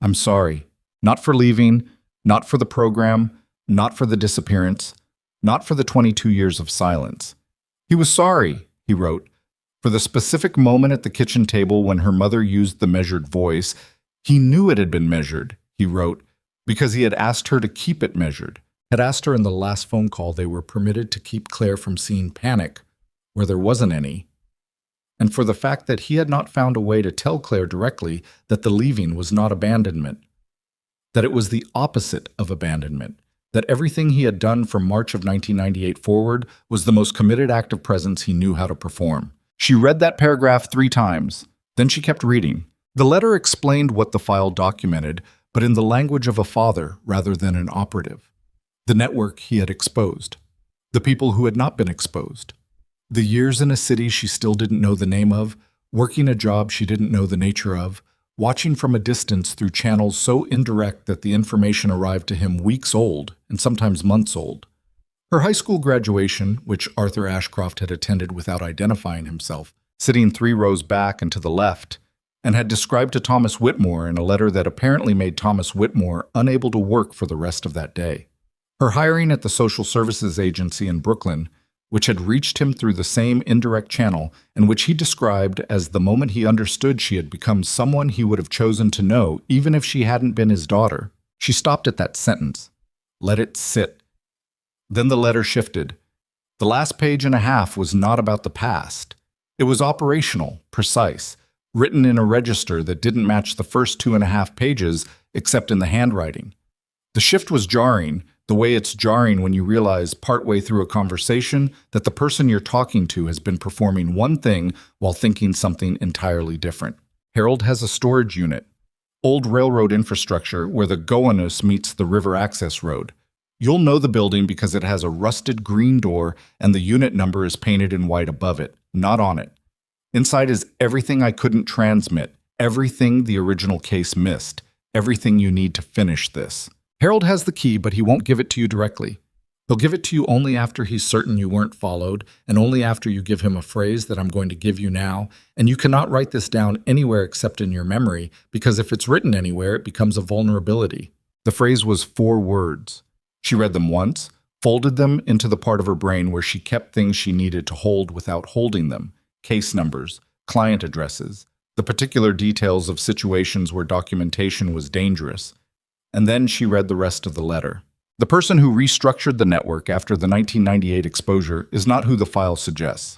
I'm sorry, not for leaving, not for the program, not for the disappearance, not for the 22 years of silence. He was sorry, he wrote, for the specific moment at the kitchen table when her mother used the measured voice. He knew it had been measured, he wrote, because he had asked her to keep it measured, had asked her in the last phone call they were permitted to keep Claire from seeing panic, where there wasn't any, and for the fact that he had not found a way to tell Claire directly that the leaving was not abandonment, that it was the opposite of abandonment, that everything he had done from March of 1998 forward was the most committed act of presence he knew how to perform. She read that paragraph 3 times, then she kept reading. The letter explained what the file documented, but in the language of a father rather than an operative. The network he had exposed. The people who had not been exposed. The years in a city she still didn't know the name of, working a job she didn't know the nature of, watching from a distance through channels so indirect that the information arrived to him weeks old and sometimes months old. Her high school graduation, which Arthur Ashcroft had attended without identifying himself, sitting 3 rows back and to the left, and had described to Thomas Whitmore in a letter that apparently made Thomas Whitmore unable to work for the rest of that day. Her hiring at the social services agency in Brooklyn, which had reached him through the same indirect channel and which he described as the moment he understood she had become someone he would have chosen to know even if she hadn't been his daughter. She stopped at that sentence. Let it sit. Then the letter shifted. The last page and a half was not about the past. It was operational, precise, written in a register that didn't match the first 2.5 pages except in the handwriting. The shift was jarring, the way it's jarring when you realize partway through a conversation that the person you're talking to has been performing one thing while thinking something entirely different. Harold has a storage unit, old railroad infrastructure where the Gowanus meets the river access road. You'll know the building because it has a rusted green door and the unit number is painted in white above it, not on it. Inside is everything I couldn't transmit, everything the original case missed, everything you need to finish this. Harold has the key, but he won't give it to you directly. He'll give it to you only after he's certain you weren't followed, and only after you give him a phrase that I'm going to give you now, and you cannot write this down anywhere except in your memory, because if it's written anywhere, it becomes a vulnerability. The phrase was 4 words. She read them once, folded them into the part of her brain where she kept things she needed to hold without holding them, case numbers, client addresses, the particular details of situations where documentation was dangerous. And then she read the rest of the letter. The person who restructured the network after the 1998 exposure is not who the file suggests.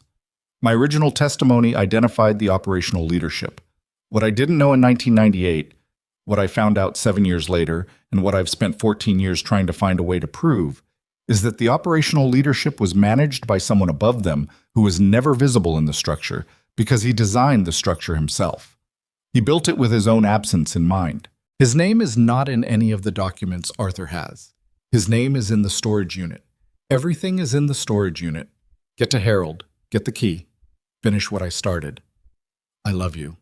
My original testimony identified the operational leadership. What I didn't know in 1998, what I found out 7 years later, and what I've spent 14 years trying to find a way to prove, is that the operational leadership was managed by someone above them who was never visible in the structure because he designed the structure himself. He built it with his own absence in mind. His name is not in any of the documents Arthur has. His name is in the storage unit. Everything is in the storage unit. Get to Harold. Get the key. Finish what I started. I love you.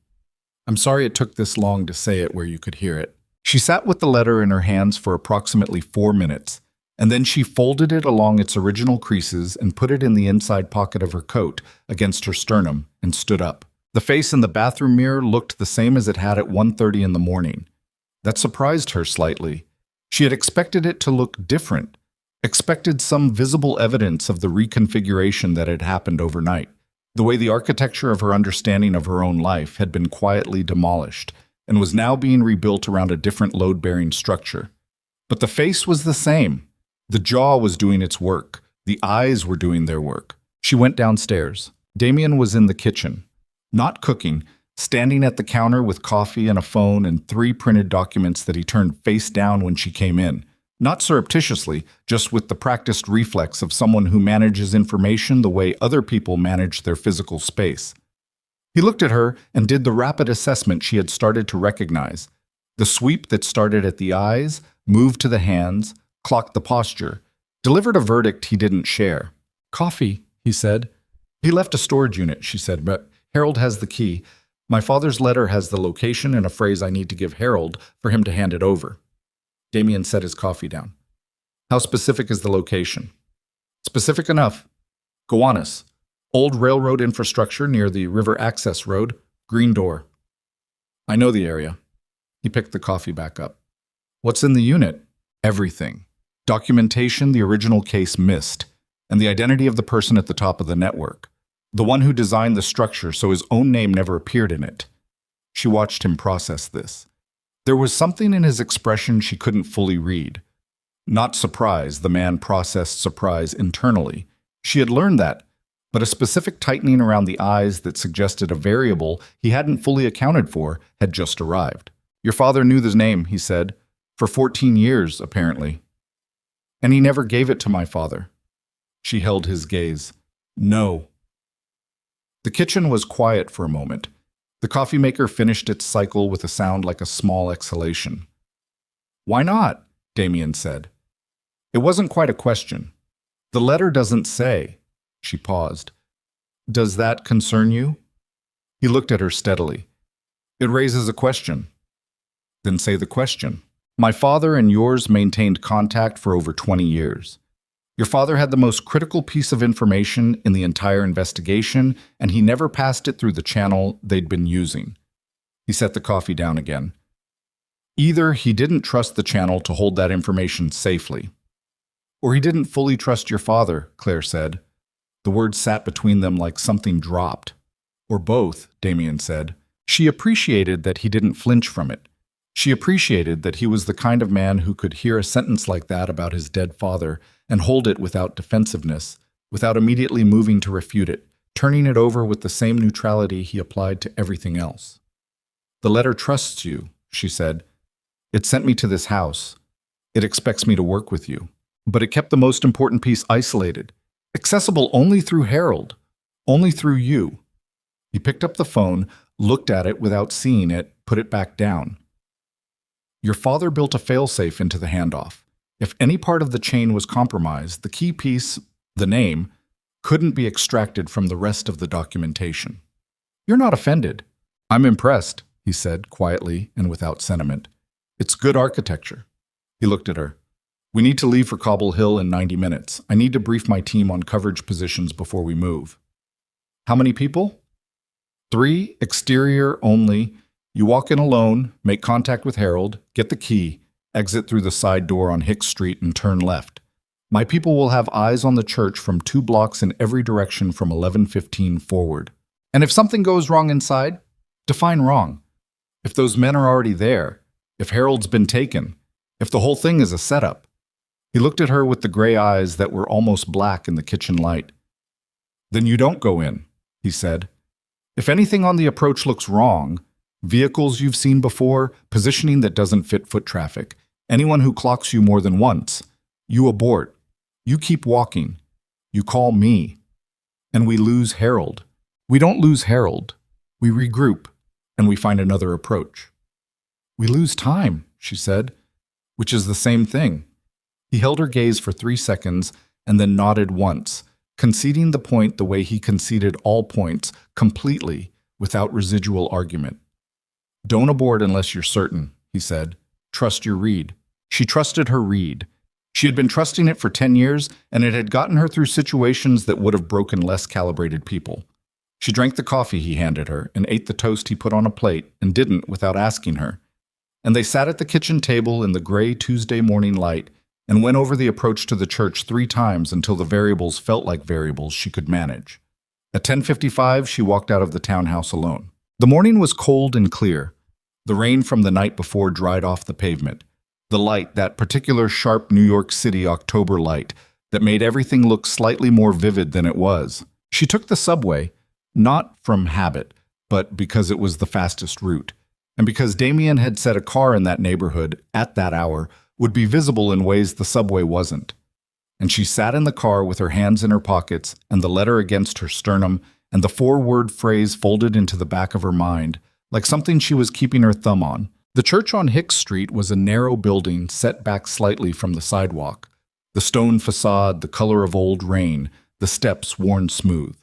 I'm sorry it took this long to say it where you could hear it. She sat with the letter in her hands for approximately 4 minutes, and then she folded it along its original creases and put it in the inside pocket of her coat against her sternum and stood up. The face in the bathroom mirror looked the same as it had at 1:30 in the morning. That surprised her slightly. She had expected it to look different, expected some visible evidence of the reconfiguration that had happened overnight, the way the architecture of her understanding of her own life had been quietly demolished and was now being rebuilt around a different load-bearing structure. But the face was the same. The jaw was doing its work. The eyes were doing their work. She went downstairs. Damien was in the kitchen, not cooking, standing at the counter with coffee and a phone and 3 printed documents that he turned face down when she came in. Not surreptitiously, just with the practiced reflex of someone who manages information the way other people manage their physical space. He looked at her and did the rapid assessment she had started to recognize. The sweep that started at the eyes, moved to the hands, clocked the posture, delivered a verdict he didn't share. Coffee, he said. He left a storage unit, she said, but Harold has the key. My father's letter has the location and a phrase I need to give Harold for him to hand it over. Damien set his coffee down. How specific is the location? Specific enough. Gowanus. Old railroad infrastructure near the river access road. Green door. I know the area. He picked the coffee back up. What's in the unit? Everything. Documentation the original case missed, and the identity of the person at the top of the network. The one who designed the structure so his own name never appeared in it. She watched him process this. There was something in his expression she couldn't fully read. Not surprise, the man processed surprise internally. She had learned that, but a specific tightening around the eyes that suggested a variable he hadn't fully accounted for had just arrived. Your father knew this name, he said, for 14 years, apparently. And he never gave it to my father. She held his gaze. No. The kitchen was quiet for a moment. The coffee maker finished its cycle with a sound like a small exhalation. Why not? Damien said. It wasn't quite a question. The letter doesn't say. She paused. Does that concern you? He looked at her steadily. It raises a question. Then say the question. My father and yours maintained contact for over 20 years. Your father had the most critical piece of information in the entire investigation, and he never passed it through the channel they'd been using. He set the coffee down again. Either he didn't trust the channel to hold that information safely, or he didn't fully trust your father, Claire said. The words sat between them like something dropped. Or both, Damien said. She appreciated that he didn't flinch from it. She appreciated that he was the kind of man who could hear a sentence like that about his dead father and hold it without defensiveness, without immediately moving to refute it, turning it over with the same neutrality he applied to everything else. The letter trusts you, she said. It sent me to this house. It expects me to work with you. But it kept the most important piece isolated, accessible only through Harold, only through you. He picked up the phone, looked at it without seeing it, put it back down. Your father built a failsafe into the handoff. If any part of the chain was compromised, the key piece, the name, couldn't be extracted from the rest of the documentation. You're not offended. I'm impressed, he said quietly and without sentiment. It's good architecture. He looked at her. We need to leave for Cobble Hill in 90 minutes. I need to brief my team on coverage positions before we move. How many people? 3, exterior only. You walk in alone, make contact with Harold, get the key, exit through the side door on Hicks Street and turn left. My people will have eyes on the church from 2 blocks in every direction from 11:15 forward. And if something goes wrong inside, define wrong. If those men are already there, if Harold's been taken, if the whole thing is a setup. He looked at her with the gray eyes that were almost black in the kitchen light. Then you don't go in, he said. If anything on the approach looks wrong, vehicles you've seen before, positioning that doesn't fit foot traffic, anyone who clocks you more than once, you abort. You keep walking. You call me. And we lose Harold. We don't lose Harold. We regroup, and we find another approach. We lose time, she said, which is the same thing. He held her gaze for 3 seconds and then nodded once, conceding the point the way he conceded all points, completely, without residual argument. Don't abort unless you're certain, he said. Trust your read. She trusted her read. She had been trusting it for 10 years, and it had gotten her through situations that would have broken less calibrated people. She drank the coffee he handed her and ate the toast he put on a plate and didn't without asking her. And they sat at the kitchen table in the gray Tuesday morning light and went over the approach to the church 3 times until the variables felt like variables she could manage. At 10:55, she walked out of the townhouse alone. The morning was cold and clear. The rain from the night before dried off the pavement. The light, that particular sharp New York City October light, that made everything look slightly more vivid than it was. She took the subway, not from habit, but because it was the fastest route, and because Damien had said a car in that neighborhood, at that hour, would be visible in ways the subway wasn't. And she sat in the car with her hands in her pockets and the letter against her sternum and the 4-word phrase folded into the back of her mind, like something she was keeping her thumb on. The church on Hicks Street was a narrow building set back slightly from the sidewalk. The stone facade, the color of old rain, the steps worn smooth.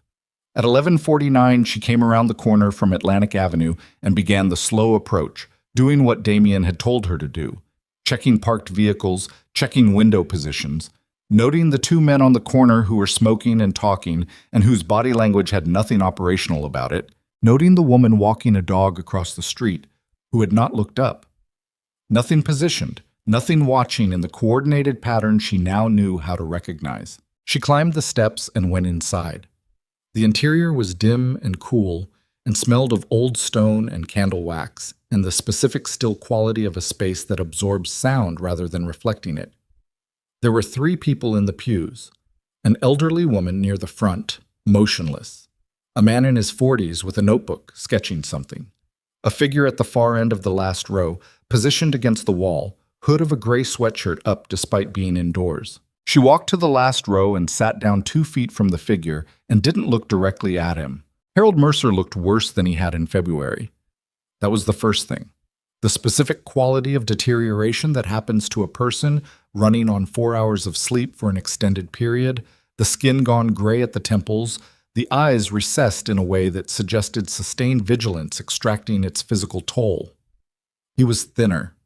At 11:49, she came around the corner from Atlantic Avenue and began the slow approach, doing what Damien had told her to do. Checking parked vehicles, checking window positions, noting the 2 men on the corner who were smoking and talking and whose body language had nothing operational about it, noting the woman walking a dog across the street who had not looked up. Nothing positioned, nothing watching in the coordinated pattern she now knew how to recognize. She climbed the steps and went inside. The interior was dim and cool and smelled of old stone and candle wax, and the specific still quality of a space that absorbs sound rather than reflecting it. There were 3 people in the pews, an elderly woman near the front, motionless, a man in his 40s with a notebook, sketching something, a figure at the far end of the last row, positioned against the wall, hood of a gray sweatshirt up despite being indoors. She walked to the last row and sat down 2 feet from the figure and didn't look directly at him. Harold Mercer looked worse than he had in February. That was the first thing. The specific quality of deterioration that happens to a person running on 4 hours of sleep for an extended period, the skin gone gray at the temples, the eyes recessed in a way that suggested sustained vigilance extracting its physical toll. He was thinner.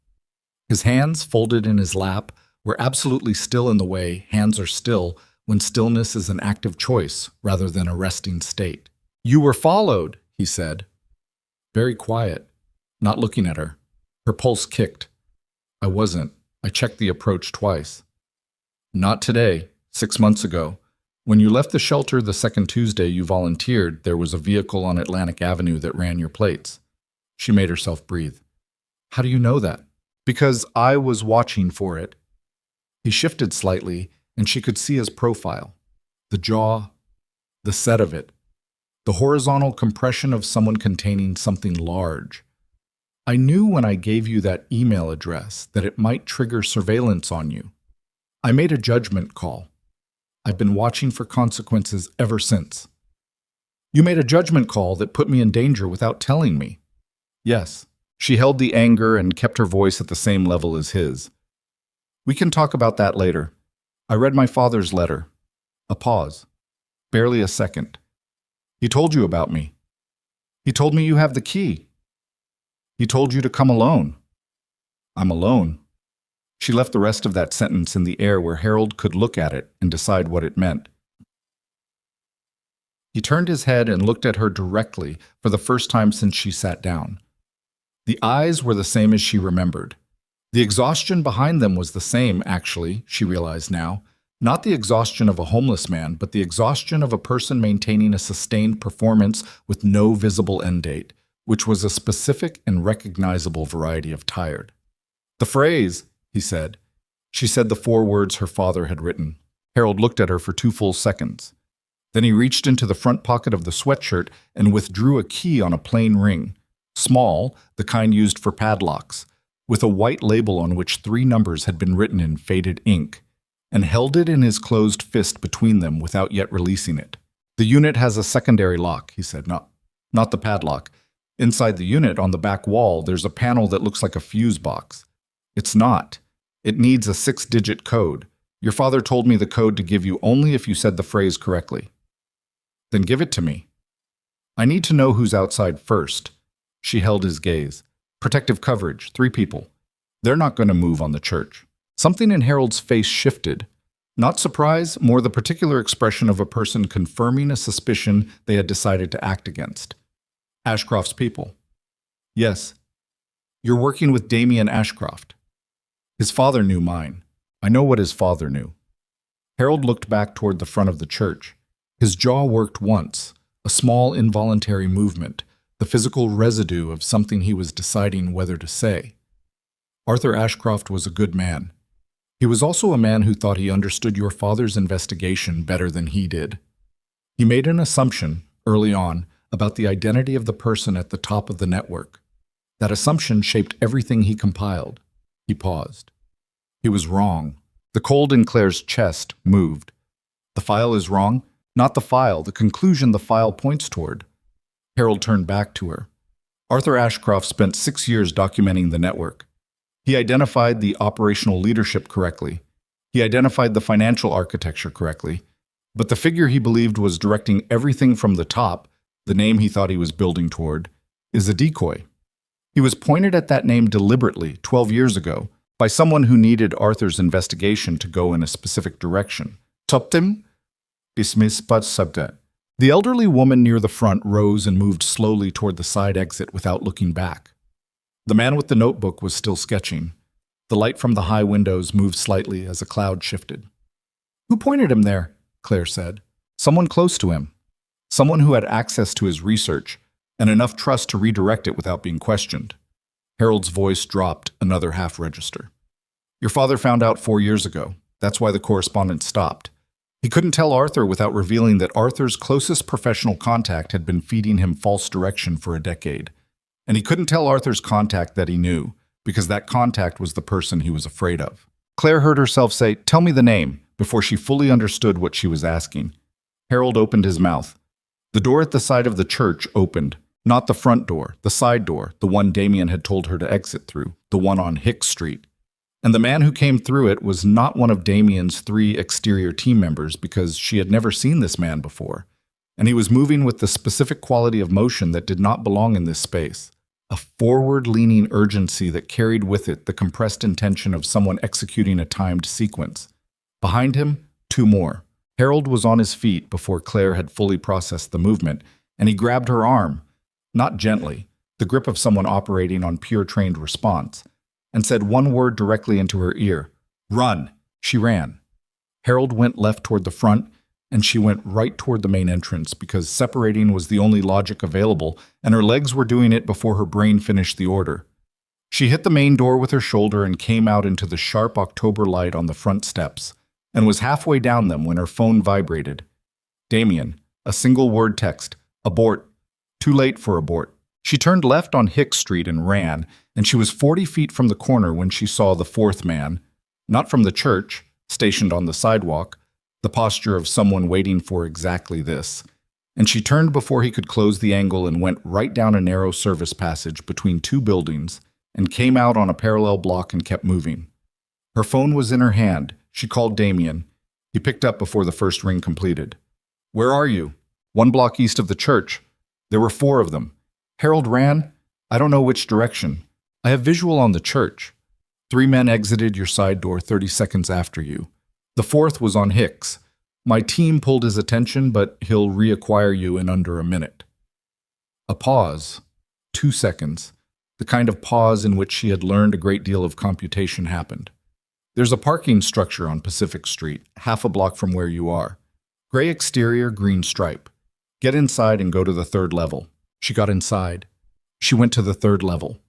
His hands, folded in his lap, were absolutely still in the way hands are still when stillness is an active choice rather than a resting state. "You were followed," he said. Very quiet. not looking at her. Her pulse kicked. I wasn't. I checked the approach twice. Not today, 6 months ago. When you left the shelter the second Tuesday you volunteered, there was a vehicle on Atlantic Avenue that ran your plates. She made herself breathe. How do you know that? Because I was watching for it. He shifted slightly, and she could see his profile. The jaw, the set of it, the horizontal compression of someone containing something large. I knew when I gave you that email address that it might trigger surveillance on you. I made a judgment call. I've been watching for consequences ever since. You made a judgment call that put me in danger without telling me. Yes. She held the anger and kept her voice at the same level as his. We can talk about that later. I read my father's letter. A pause. Barely a second. He told you about me. He told me you have the key. He told you to come alone. I'm alone. She left the rest of that sentence in the air where Harold could look at it and decide what it meant. He turned his head and looked at her directly for the first time since she sat down. The eyes were the same as she remembered. The exhaustion behind them was the same, actually, she realized now. Not the exhaustion of a homeless man, but the exhaustion of a person maintaining a sustained performance with no visible end date, which was a specific and recognizable variety of tired. The phrase, he said. She said the 4 words her father had written. Harold looked at her for 2 full seconds. Then he reached into the front pocket of the sweatshirt and withdrew a key on a plain ring. Small, the kind used for padlocks, with a white label on which 3 numbers had been written in faded ink, and held it in his closed fist between them without yet releasing it. The unit has a secondary lock, he said, not the padlock. Inside the unit, on the back wall, there's a panel that looks like a fuse box. It's not. It needs a 6-digit code. Your father told me the code to give you only if you said the phrase correctly. Then give it to me. I need to know who's outside first. She held his gaze. Protective coverage, 3 people. They're not going to move on the church. Something in Harold's face shifted. Not surprise, more the particular expression of a person confirming a suspicion they had decided to act against. Ashcroft's people. Yes. You're working with Damien Ashcroft. His father knew mine. I know what his father knew. Harold looked back toward the front of the church. His jaw worked once, a small involuntary movement, the physical residue of something he was deciding whether to say. Arthur Ashcroft was a good man. He was also a man who thought he understood your father's investigation better than he did. He made an assumption, early on, about the identity of the person at the top of the network. That assumption shaped everything he compiled. He paused. He was wrong. The cold in Claire's chest moved. The file is wrong? Not the file, the conclusion the file points toward. Harold turned back to her. Arthur Ashcroft spent 6 years documenting the network. He identified the operational leadership correctly. He identified the financial architecture correctly. But the figure he believed was directing everything from the top, the name he thought he was building toward, is a decoy. He was pointed at that name deliberately 12 years ago by someone who needed Arthur's investigation to go in a specific direction. Toptim? Dismiss but subject. The elderly woman near the front rose and moved slowly toward the side exit without looking back. The man with the notebook was still sketching. The light from the high windows moved slightly as a cloud shifted. Who pointed him there? Claire said. Someone close to him. Someone who had access to his research and enough trust to redirect it without being questioned. Harold's voice dropped another half register. Your father found out 4 years ago. That's why the correspondence stopped. He couldn't tell Arthur without revealing that Arthur's closest professional contact had been feeding him false direction for a decade. And he couldn't tell Arthur's contact that he knew, because that contact was the person he was afraid of. Claire heard herself say, "Tell me the name," before she fully understood what she was asking. Harold opened his mouth. The door at the side of the church opened. Not the front door, the side door, the one Damien had told her to exit through, the one on Hicks Street. And the man who came through it was not one of Damien's 3 exterior team members, because she had never seen this man before. And he was moving with the specific quality of motion that did not belong in this space. A forward-leaning urgency that carried with it the compressed intention of someone executing a timed sequence. Behind him, 2 more. Harold was on his feet before Claire had fully processed the movement, and he grabbed her arm. Not gently. The the grip of someone operating on pure trained response, and said one word directly into her ear. Run! She ran. Harold went left toward the front, and she went right toward the main entrance because separating was the only logic available, and her legs were doing it before her brain finished the order. She hit the main door with her shoulder and came out into the sharp October light on the front steps, and was halfway down them when her phone vibrated. Damien, a single word text, abort. Too late for abort. She turned left on Hicks Street and ran, and she was 40 feet from the corner when she saw the fourth man, not from the church, stationed on the sidewalk, the posture of someone waiting for exactly this. And she turned before he could close the angle and went right down a narrow service passage between two buildings and came out on a parallel block and kept moving. Her phone was in her hand. She called Damien. He picked up before the first ring completed. Where are you? 1 block east of the church. There were 4 of them. Harold ran. I don't know which direction. I have visual on the church. 3 men exited your side door 30 seconds after you. The 4th was on Hicks. My team pulled his attention, but he'll reacquire you in under a minute. A pause. 2 seconds. The kind of pause in which she had learned a great deal of computation happened. There's a parking structure on Pacific Street, half a block from where you are. Gray exterior, green stripe. Get inside and go to the 3rd level. She got inside. She went to the 3rd level.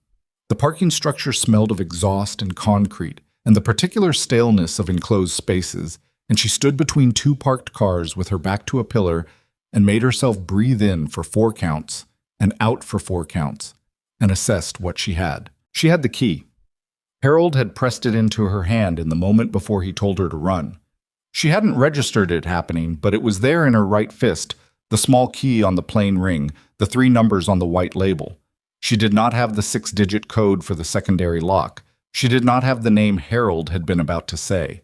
The parking structure smelled of exhaust and concrete, and the particular staleness of enclosed spaces, and she stood between 2 parked cars with her back to a pillar and made herself breathe in for 4 counts and out for 4 counts, and assessed what she had. She had the key. Harold had pressed it into her hand in the moment before he told her to run. She hadn't registered it happening, but it was there in her right fist, the small key on the plain ring, the 3 numbers on the white label. She did not have the 6-digit code for the secondary lock. She did not have the name Harold had been about to say.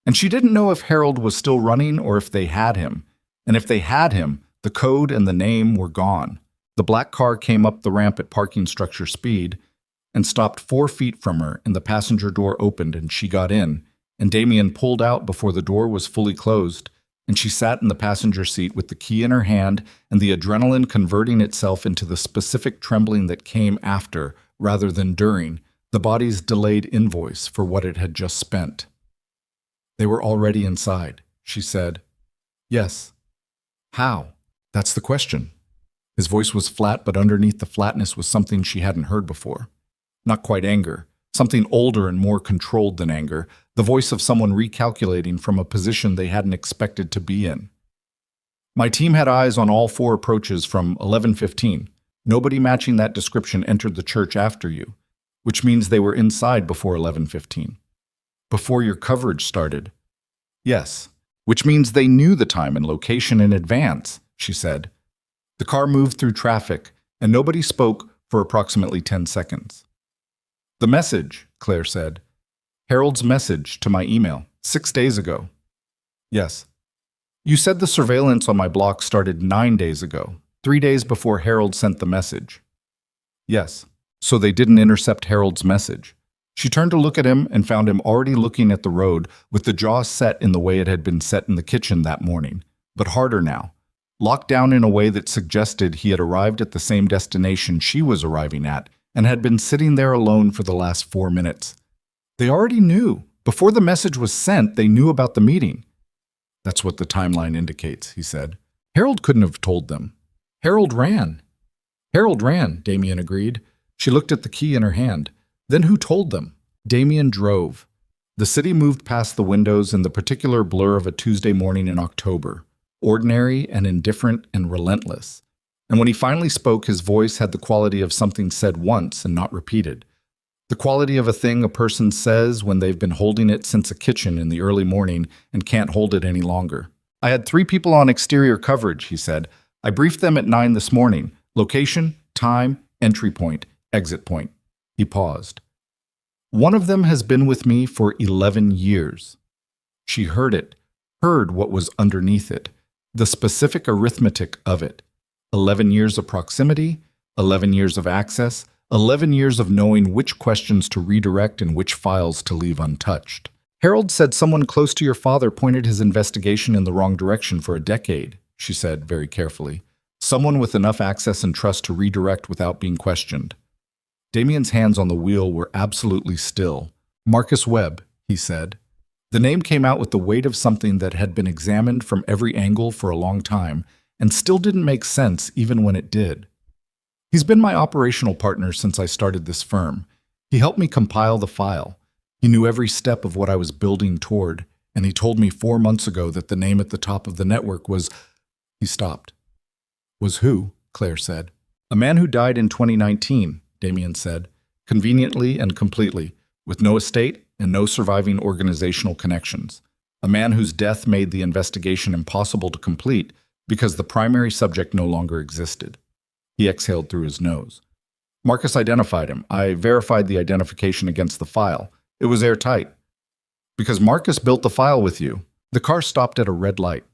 And she didn't know if Harold was still running or if they had him. And if they had him, the code and the name were gone. The black car came up the ramp at parking structure speed and stopped 4 feet from her, and the passenger door opened and she got in, and Damien pulled out before the door was fully closed, and she sat in the passenger seat with the key in her hand and the adrenaline converting itself into the specific trembling that came after, rather than during, the body's delayed invoice for what it had just spent. They were already inside, she said. Yes. How? That's the question. His voice was flat, but underneath the flatness was something she hadn't heard before. Not quite anger, something older and more controlled than anger, the voice of someone recalculating from a position they hadn't expected to be in. My team had eyes on all 4 approaches from 11:15. Nobody matching that description entered the church after you, which means they were inside before 11:15. Before your coverage started. Yes, which means they knew the time and location in advance, she said. The car moved through traffic, and nobody spoke for approximately 10 seconds. The message, Claire said. Harold's message to my email, 6 days ago. Yes. You said the surveillance on my block started 9 days ago, 3 days before Harold sent the message. Yes. So they didn't intercept Harold's message. She turned to look at him and found him already looking at the road with the jaw set in the way it had been set in the kitchen that morning, but harder now, locked down in a way that suggested he had arrived at the same destination she was arriving at and had been sitting there alone for the last 4 minutes. They already knew. Before the message was sent, they knew about the meeting. That's what the timeline indicates, he said. Harold couldn't have told them. Harold ran. Harold ran, Damien agreed. She looked at the key in her hand. Then who told them? Damien drove. The city moved past the windows in the particular blur of a Tuesday morning in October, ordinary and indifferent and relentless. And when he finally spoke, his voice had the quality of something said once and not repeated. The quality of a thing a person says when they've been holding it since a kitchen in the early morning and can't hold it any longer. I had 3 people on exterior coverage, he said. I briefed them at 9 this morning. Location, time, entry point, exit point. He paused. One of them has been with me for 11 years. She heard it, heard what was underneath it, the specific arithmetic of it. 11 years of proximity, 11 years of access, 11 years of knowing which questions to redirect and which files to leave untouched. Harold said someone close to your father pointed his investigation in the wrong direction for a decade, she said very carefully. Someone with enough access and trust to redirect without being questioned. Damien's hands on the wheel were absolutely still. Marcus Webb, he said. The name came out with the weight of something that had been examined from every angle for a long time and still didn't make sense even when it did. He's been my operational partner since I started this firm. He helped me compile the file. He knew every step of what I was building toward, and he told me 4 months ago that the name at the top of the network was... He stopped. Was who? Claire said. A man who died in 2019, Damien said, conveniently and completely, with no estate and no surviving organizational connections. A man whose death made the investigation impossible to complete because the primary subject no longer existed. He exhaled through his nose. Marcus identified him. I verified the identification against the file. It was airtight. Because Marcus built the file with you. The car stopped at a red light.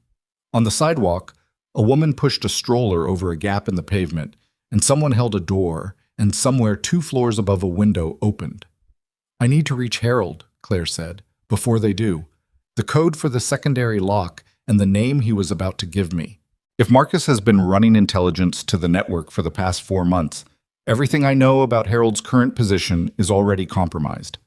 On the sidewalk, a woman pushed a stroller over a gap in the pavement, and someone held a door, and somewhere 2 floors above a window opened. I need to reach Harold, Claire said, before they do. The code for the secondary lock and the name he was about to give me. If Marcus has been running intelligence to the network for the past 4 months, everything I know about Harold's current position is already compromised.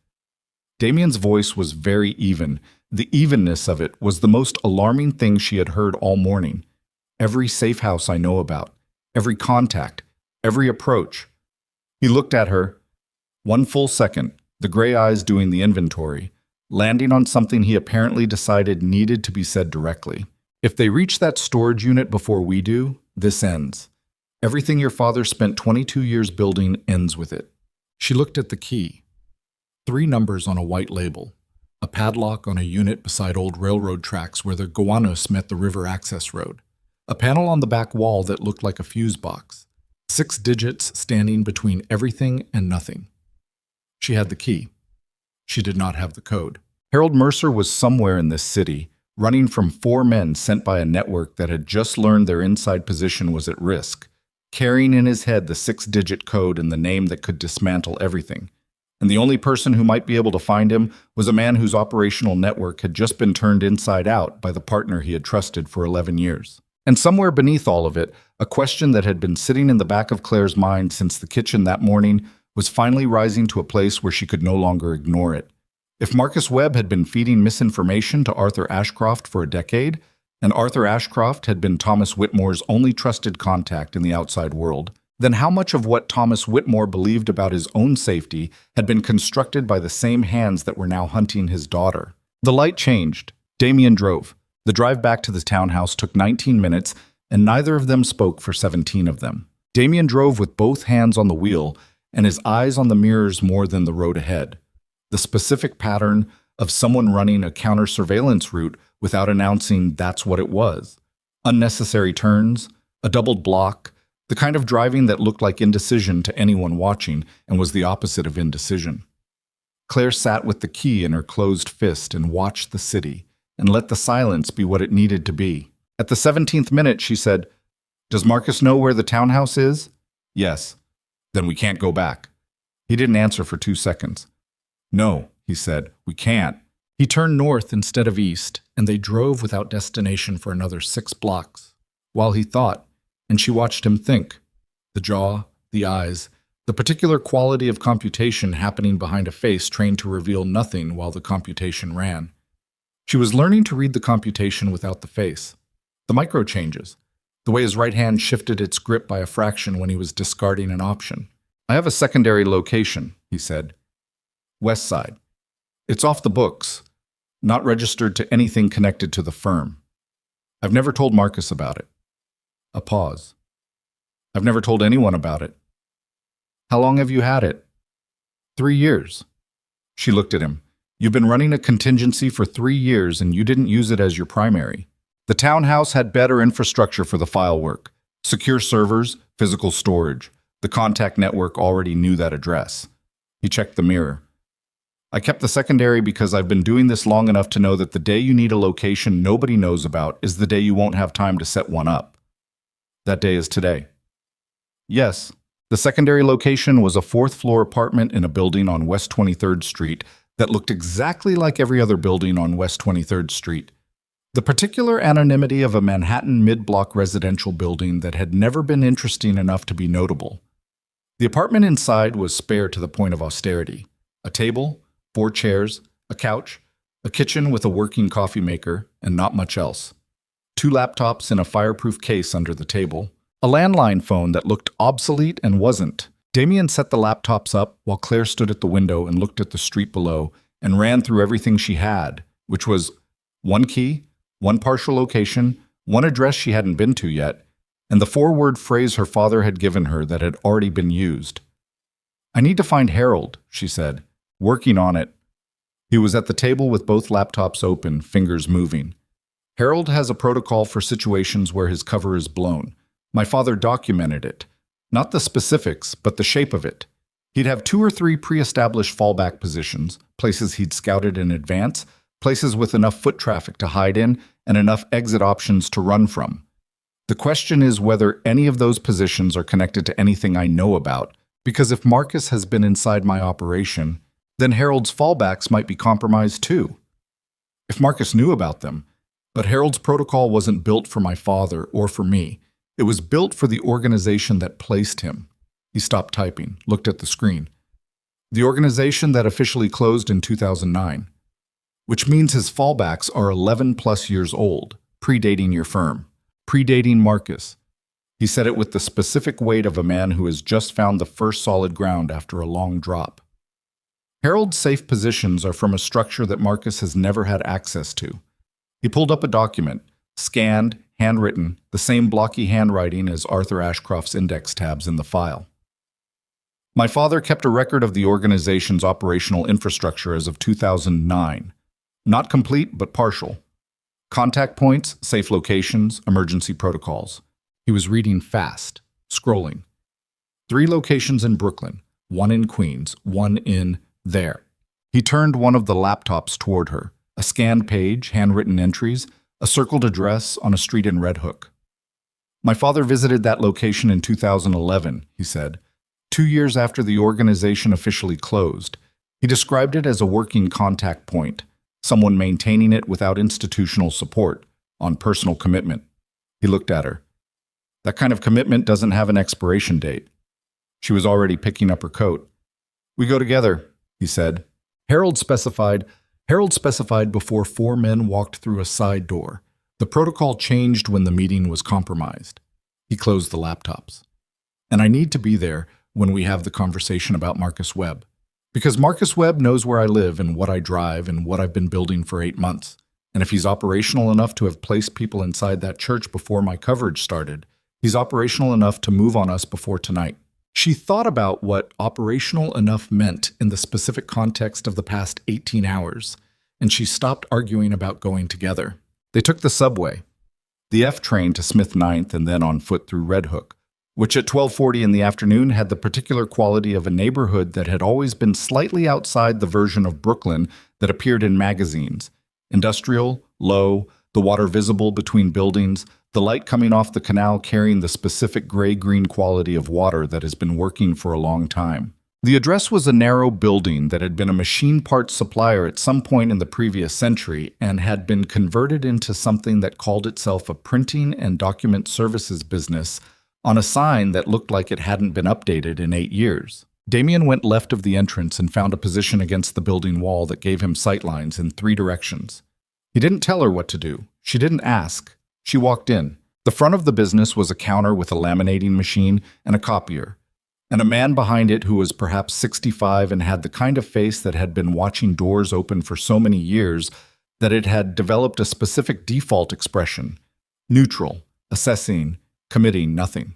Damien's voice was very even. The evenness of it was the most alarming thing she had heard all morning. Every safe house I know about, every contact, every approach. He looked at her. 1 full second, the gray eyes doing the inventory, landing on something he apparently decided needed to be said directly. If they reach that storage unit before we do, this ends. Everything your father spent 22 years building ends with it. She looked at the key. 3 numbers on a white label. A padlock on a unit beside old railroad tracks where the Gowanus met the river access road. A panel on the back wall that looked like a fuse box. 6 digits standing between everything and nothing. She had the key. She did not have the code. Harold Mercer was somewhere in this city, running from 4 men sent by a network that had just learned their inside position was at risk, carrying in his head the 6-digit code and the name that could dismantle everything. And the only person who might be able to find him was a man whose operational network had just been turned inside out by the partner he had trusted for 11 years. And somewhere beneath all of it, a question that had been sitting in the back of Claire's mind since the kitchen that morning was finally rising to a place where she could no longer ignore it. If Marcus Webb had been feeding misinformation to Arthur Ashcroft for a decade, and Arthur Ashcroft had been Thomas Whitmore's only trusted contact in the outside world, then how much of what Thomas Whitmore believed about his own safety had been constructed by the same hands that were now hunting his daughter? The light changed. Damien drove. The drive back to the townhouse took 19 minutes, and neither of them spoke for 17 of them. Damien drove with both hands on the wheel, and his eyes on the mirrors more than the road ahead. The specific pattern of someone running a counter-surveillance route without announcing that's what it was. Unnecessary turns, a doubled block, the kind of driving that looked like indecision to anyone watching and was the opposite of indecision. Claire sat with the key in her closed fist and watched the city, and let the silence be what it needed to be. At the 17th minute, she said, "Does Marcus know where the townhouse is?" "Yes." "Then we can't go back." He didn't answer for 2 seconds. "No," he said, "we can't." He turned north instead of east, and they drove without destination for another 6 blocks. While he thought, and she watched him think. The jaw, the eyes, the particular quality of computation happening behind a face trained to reveal nothing while the computation ran. She was learning to read the computation without the face. The micro changes, the way his right hand shifted its grip by a fraction when he was discarding an option. "I have a secondary location," he said. "West Side. It's off the books, not registered to anything connected to the firm. I've never told Marcus about it." A pause. "I've never told anyone about it." "How long have you had it?" 3 years. She looked at him. "You've been running a contingency for 3 years and you didn't use it as your primary. The townhouse had better infrastructure for the file work. Secure servers, physical storage. The contact network already knew that address." He checked the mirror. "I kept the secondary because I've been doing this long enough to know that the day you need a location nobody knows about is the day you won't have time to set one up. That day is today." "Yes." The secondary location was a 4th-floor apartment in a building on West 23rd Street that looked exactly like every other building on West 23rd Street. The particular anonymity of a Manhattan mid-block residential building that had never been interesting enough to be notable. The apartment inside was spare to the point of austerity. A table, 4 chairs, a couch, a kitchen with a working coffee maker, and not much else. 2 laptops in a fireproof case under the table. A landline phone that looked obsolete and wasn't. Damien set the laptops up while Claire stood at the window and looked at the street below and ran through everything she had, which was 1 key, 1 partial location, 1 address she hadn't been to yet, and the 4-word phrase her father had given her that had already been used. "I need to find Harold," she said. "Working on it." He was at the table with both laptops open, fingers moving. "Harold has a protocol for situations where his cover is blown. My father documented it. Not the specifics, but the shape of it. He'd have 2 or 3 pre-established fallback positions, places he'd scouted in advance, places with enough foot traffic to hide in, and enough exit options to run from. The question is whether any of those positions are connected to anything I know about, because if Marcus has been inside my operation, then Harold's fallbacks might be compromised too. If Marcus knew about them, but Harold's protocol wasn't built for my father or for me. It was built for the organization that placed him." He stopped typing, looked at the screen. "The organization that officially closed in 2009. Which means his fallbacks are 11+ years old, predating your firm, predating Marcus." He said it with the specific weight of a man who has just found the first solid ground after a long drop. "Harold's safe positions are from a structure that Marcus has never had access to." He pulled up a document, scanned, handwritten, the same blocky handwriting as Arthur Ashcroft's index tabs in the file. "My father kept a record of the organization's operational infrastructure as of 2009. Not complete, but partial. Contact points, safe locations, emergency protocols." He was reading fast, scrolling. 3 locations in Brooklyn, 1 in Queens, 1 in there. He turned one of the laptops toward her. A scanned page, handwritten entries, a circled address on a street in Red Hook. "My father visited that location in 2011, he said, 2 years after the organization officially closed. He described it as a working contact point, someone maintaining it without institutional support, on personal commitment." He looked at her. "That kind of commitment doesn't have an expiration date." She was already picking up her coat. "We go together," he said. Harold specified before 4 men walked through a side door. The protocol changed when the meeting was compromised. He closed the laptops. "And I need to be there when we have the conversation about Marcus Webb. Because Marcus Webb knows where I live and what I drive and what I've been building for 8 months. And if he's operational enough to have placed people inside that church before my coverage started, he's operational enough to move on us before tonight." She thought about what operational enough meant in the specific context of the past 18 hours, and she stopped arguing about going together. They took the subway, the F train to Smith 9th and then on foot through Red Hook, which at 12:40 in the afternoon had the particular quality of a neighborhood that had always been slightly outside the version of Brooklyn that appeared in magazines. Industrial, low, the water visible between buildings, the light coming off the canal carrying the specific gray-green quality of water that has been working for a long time. The address was a narrow building that had been a machine parts supplier at some point in the previous century and had been converted into something that called itself a printing and document services business on a sign that looked like it hadn't been updated in 8 years. Damien went left of the entrance and found a position against the building wall that gave him sightlines in 3 directions. He didn't tell her what to do. She didn't ask. She walked in. The front of the business was a counter with a laminating machine and a copier, and a man behind it who was perhaps 65 and had the kind of face that had been watching doors open for so many years that it had developed a specific default expression: neutral, assessing, committing nothing.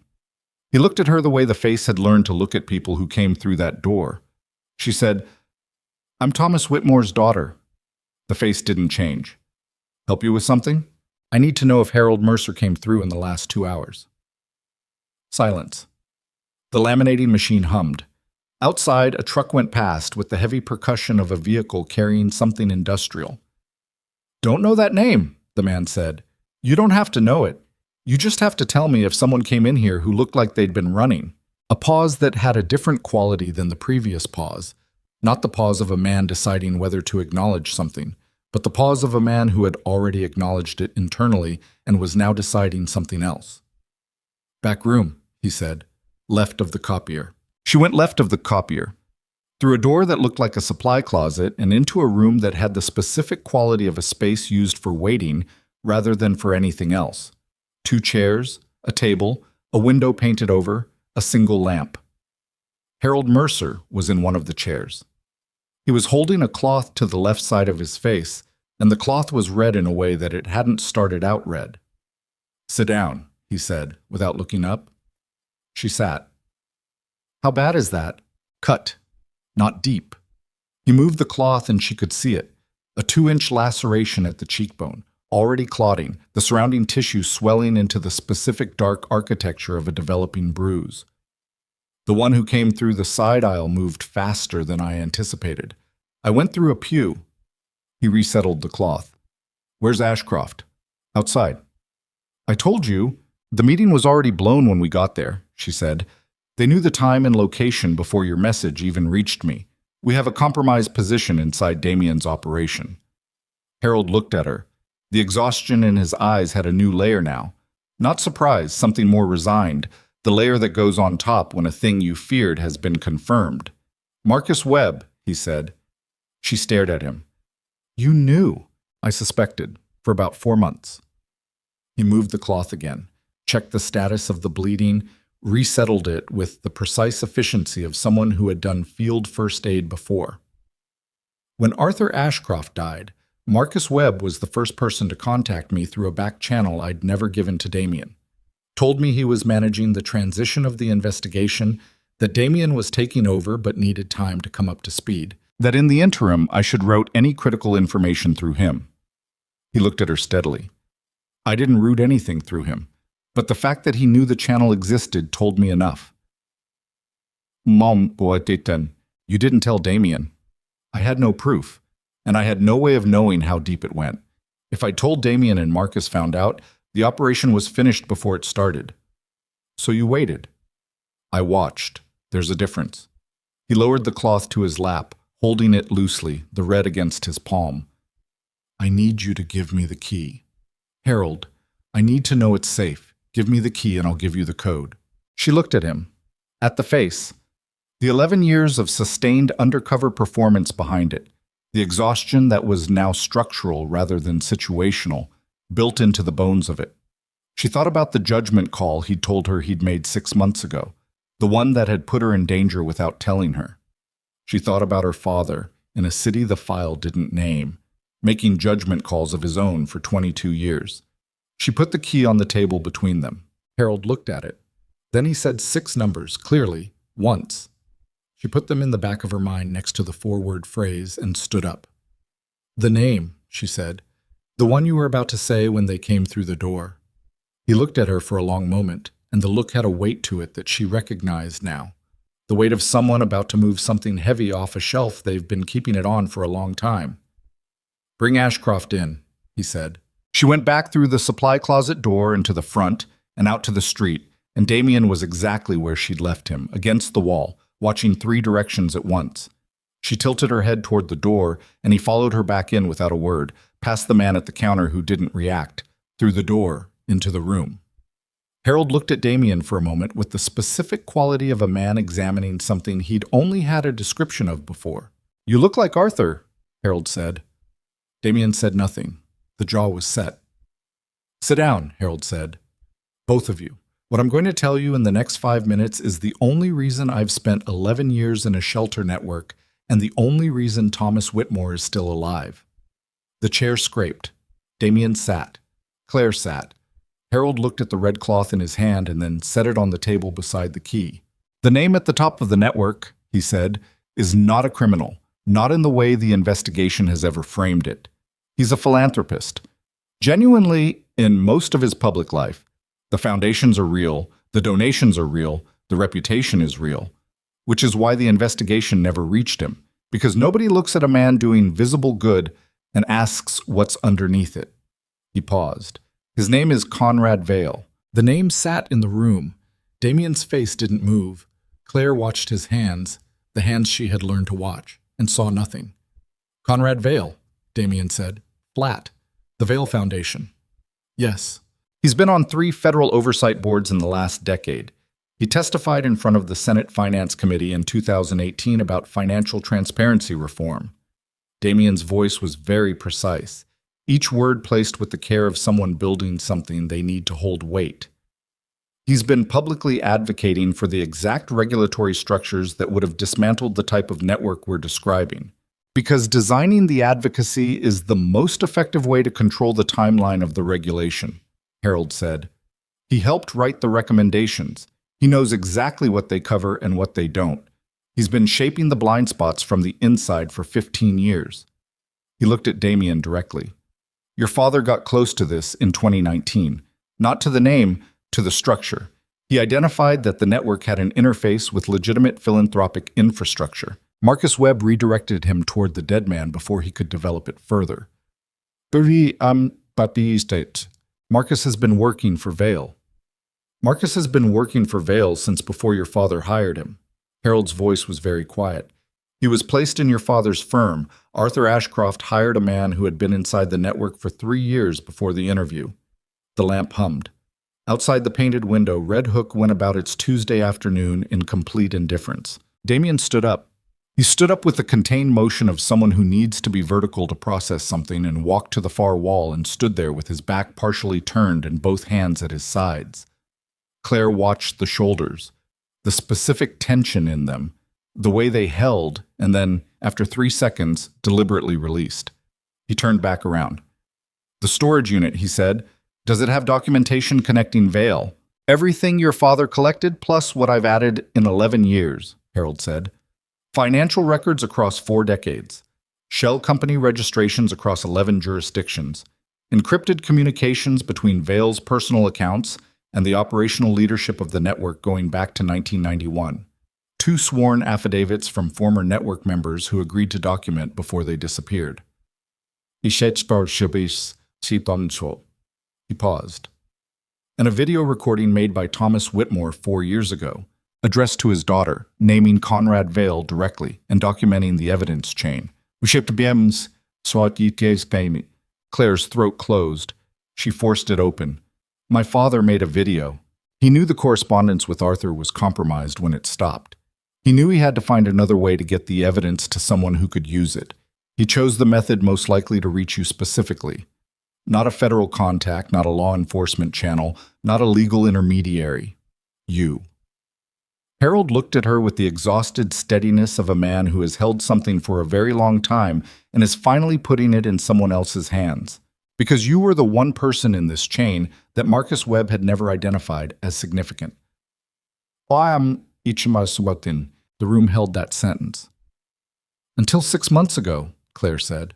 He looked at her the way the face had learned to look at people who came through that door. She said, "I'm Thomas Whitmore's daughter." The face didn't change. "Help you with something? I need to know if Harold Mercer came through in the last 2 hours." Silence. The laminating machine hummed. Outside, a truck went past with the heavy percussion of a vehicle carrying something industrial. "Don't know that name," the man said. "You don't have to know it. You just have to tell me if someone came in here who looked like they'd been running." A pause that had a different quality than the previous pause. Not the pause of a man deciding whether to acknowledge something, but the pause of a man who had already acknowledged it internally and was now deciding something else. "Back room," he said, "left of the copier." She went left of the copier, through a door that looked like a supply closet and into a room that had the specific quality of a space used for waiting rather than for anything else. 2 chairs, a table, a window painted over, a single lamp. Harold Mercer was in one of the chairs. He was holding a cloth to the left side of his face, and the cloth was red in a way that it hadn't started out red. "Sit down," he said, without looking up. She sat. "How bad is that?" "Cut. Not deep." He moved the cloth and she could see it. A 2-inch laceration at the cheekbone, already clotting, the surrounding tissue swelling into the specific dark architecture of a developing bruise. The one who came through the side aisle moved faster than I anticipated. I went through a pew. He resettled the cloth. "Where's Ashcroft?" "Outside." "I told you. The meeting was already blown when we got there," she said. "They knew the time and location before your message even reached me. We have a compromised position inside Damien's operation." Harold looked at her. The exhaustion in his eyes had a new layer now. Not surprise, something more resigned, the layer that goes on top when a thing you feared has been confirmed. "Marcus Webb," he said. She stared at him. "You knew." "I suspected, for about 4 months." He moved the cloth again, checked the status of the bleeding, resettled it with the precise efficiency of someone who had done field first aid before. "When Arthur Ashcroft died, Marcus Webb was the first person to contact me through a back channel I'd never given to Damien. Told me he was managing the transition of the investigation, that Damien was taking over but needed time to come up to speed, that in the interim I should route any critical information through him." He looked at her steadily. "I didn't route anything through him, but the fact that he knew the channel existed told me enough." "Mom, you didn't tell Damien." "I had no proof, and I had no way of knowing how deep it went. If I told Damien and Marcus found out, the operation was finished before it started." "So you waited." "I watched. There's a difference." He lowered the cloth to his lap, holding it loosely, the red against his palm. "I need you to give me the key. Harold, I need to know it's safe. Give me the key and I'll give you the code." She looked at him. At the face. The 11 years of sustained undercover performance behind it. The exhaustion that was now structural rather than situational, built into the bones of it. She thought about the judgment call he'd told her he'd made 6 months ago, the one that had put her in danger without telling her. She thought about her father, in a city the file didn't name, making judgment calls of his own for 22 years. She put the key on the table between them. Harold looked at it. Then he said 6 numbers, clearly, once. She put them in the back of her mind next to the 4-word phrase and stood up. "The name," she said. "The one you were about to say when they came through the door." He looked at her for a long moment, and the look had a weight to it that she recognized now. The weight of someone about to move something heavy off a shelf they've been keeping it on for a long time. "Bring Ashcroft in," he said. She went back through the supply closet door into the front and out to the street, and Damien was exactly where she'd left him, against the wall, watching 3 directions at once. She tilted her head toward the door, and he followed her back in without a word, past the man at the counter who didn't react, through the door, into the room. Harold looked at Damien for a moment with the specific quality of a man examining something he'd only had a description of before. "You look like Arthur," Harold said. Damien said nothing. The jaw was set. "Sit down," Harold said. "Both of you. What I'm going to tell you in the next 5 minutes is the only reason I've spent 11 years in a shelter network and the only reason Thomas Whitmore is still alive." The chair scraped. Damien sat. Claire sat. Harold looked at the red cloth in his hand and then set it on the table beside the key. "The name at the top of the network," he said, "is not a criminal, not in the way the investigation has ever framed it. He's a philanthropist. Genuinely, in most of his public life, the foundations are real, the donations are real, the reputation is real, which is why the investigation never reached him, because nobody looks at a man doing visible good and asks what's underneath it." He paused. "His name is Conrad Vale." The name sat in the room. Damien's face didn't move. Claire watched his hands, the hands she had learned to watch, and saw nothing. "Conrad Vale," Damien said. Flat. The Vail Foundation. Yes. He's been on 3 federal oversight boards in the last decade. He testified in front of the Senate Finance Committee in 2018 about financial transparency reform. Damien's voice was very precise, each word placed with the care of someone building something they need to hold weight. He's been publicly advocating for the exact regulatory structures that would have dismantled the type of network we're describing. Because designing the advocacy is the most effective way to control the timeline of the regulation, Harold said. He helped write the recommendations. He knows exactly what they cover and what they don't. He's been shaping the blind spots from the inside for 15 years. He looked at Damien directly. Your father got close to this in 2019. Not to the name, to the structure. He identified that the network had an interface with legitimate philanthropic infrastructure. Marcus Webb redirected him toward the dead man before he could develop it further. Marcus has been working for Vail. Marcus has been working for Vail since before your father hired him. Harold's voice was very quiet. He was placed in your father's firm. Arthur Ashcroft hired a man who had been inside the network for 3 years before the interview. The lamp hummed. Outside the painted window, Red Hook went about its Tuesday afternoon in complete indifference. Damien stood up. He stood up with the contained motion of someone who needs to be vertical to process something and walked to the far wall and stood there with his back partially turned and both hands at his sides. Claire watched the shoulders, the specific tension in them, the way they held, and then, after 3 seconds, deliberately released. He turned back around. The storage unit, he said. Does it have documentation connecting Vail? Everything your father collected, plus what I've added in 11 years, Harold said. Financial records across 4 decades. Shell company registrations across 11 jurisdictions. Encrypted communications between Vail's personal accounts and the operational leadership of the network going back to 1991. 2 sworn affidavits from former network members who agreed to document before they disappeared. He paused. And a video recording made by Thomas Whitmore 4 years ago, addressed to his daughter, naming Conrad Vail directly and documenting the evidence chain. Claire's throat closed. She forced it open. My father made a video. He knew the correspondence with Arthur was compromised when it stopped. He knew he had to find another way to get the evidence to someone who could use it. He chose the method most likely to reach you specifically. Not a federal contact, not a law enforcement channel, not a legal intermediary. You. Harold looked at her with the exhausted steadiness of a man who has held something for a very long time and is finally putting it in someone else's hands. Because you were the one person in this chain that Marcus Webb had never identified as significant. The room held that sentence. Until 6 months ago, Claire said.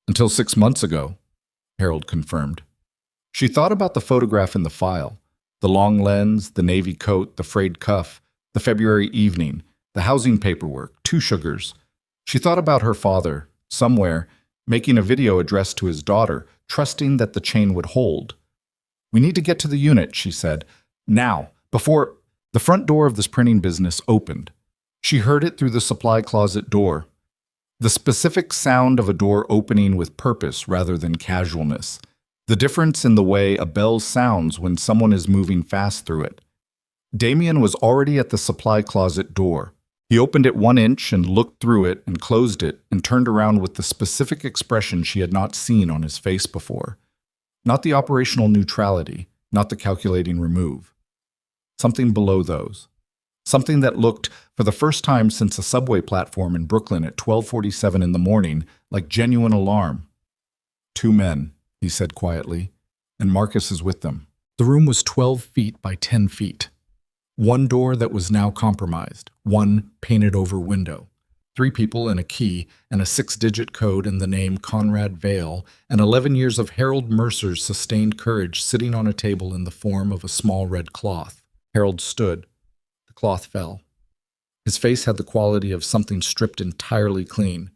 Until 6 months ago, Harold confirmed. She thought about the photograph in the file, the long lens, the navy coat, the frayed cuff, the February evening, the housing paperwork, 2 sugars. She thought about her father, somewhere, making a video addressed to his daughter, trusting that the chain would hold. We need to get to the unit, she said. Now, before the front door of this printing business opened. She heard it through the supply closet door. The specific sound of a door opening with purpose rather than casualness. The difference in the way a bell sounds when someone is moving fast through it. Damien was already at the supply closet door. He opened it 1 inch and looked through it and closed it and turned around with the specific expression she had not seen on his face before. Not the operational neutrality, not the calculating remove. Something below those. Something that looked, for the first time since a subway platform in Brooklyn at 12:47 in the morning, like genuine alarm. 2 men, he said quietly, and Marcus is with them. The room was 12 feet by 10 feet. 1 door that was now compromised, 1 painted-over window. 3 people and a key and a 6-digit code and the name Conrad Vail and 11 years of Harold Mercer's sustained courage sitting on a table in the form of a small red cloth. Harold stood. The cloth fell. His face had the quality of something stripped entirely clean.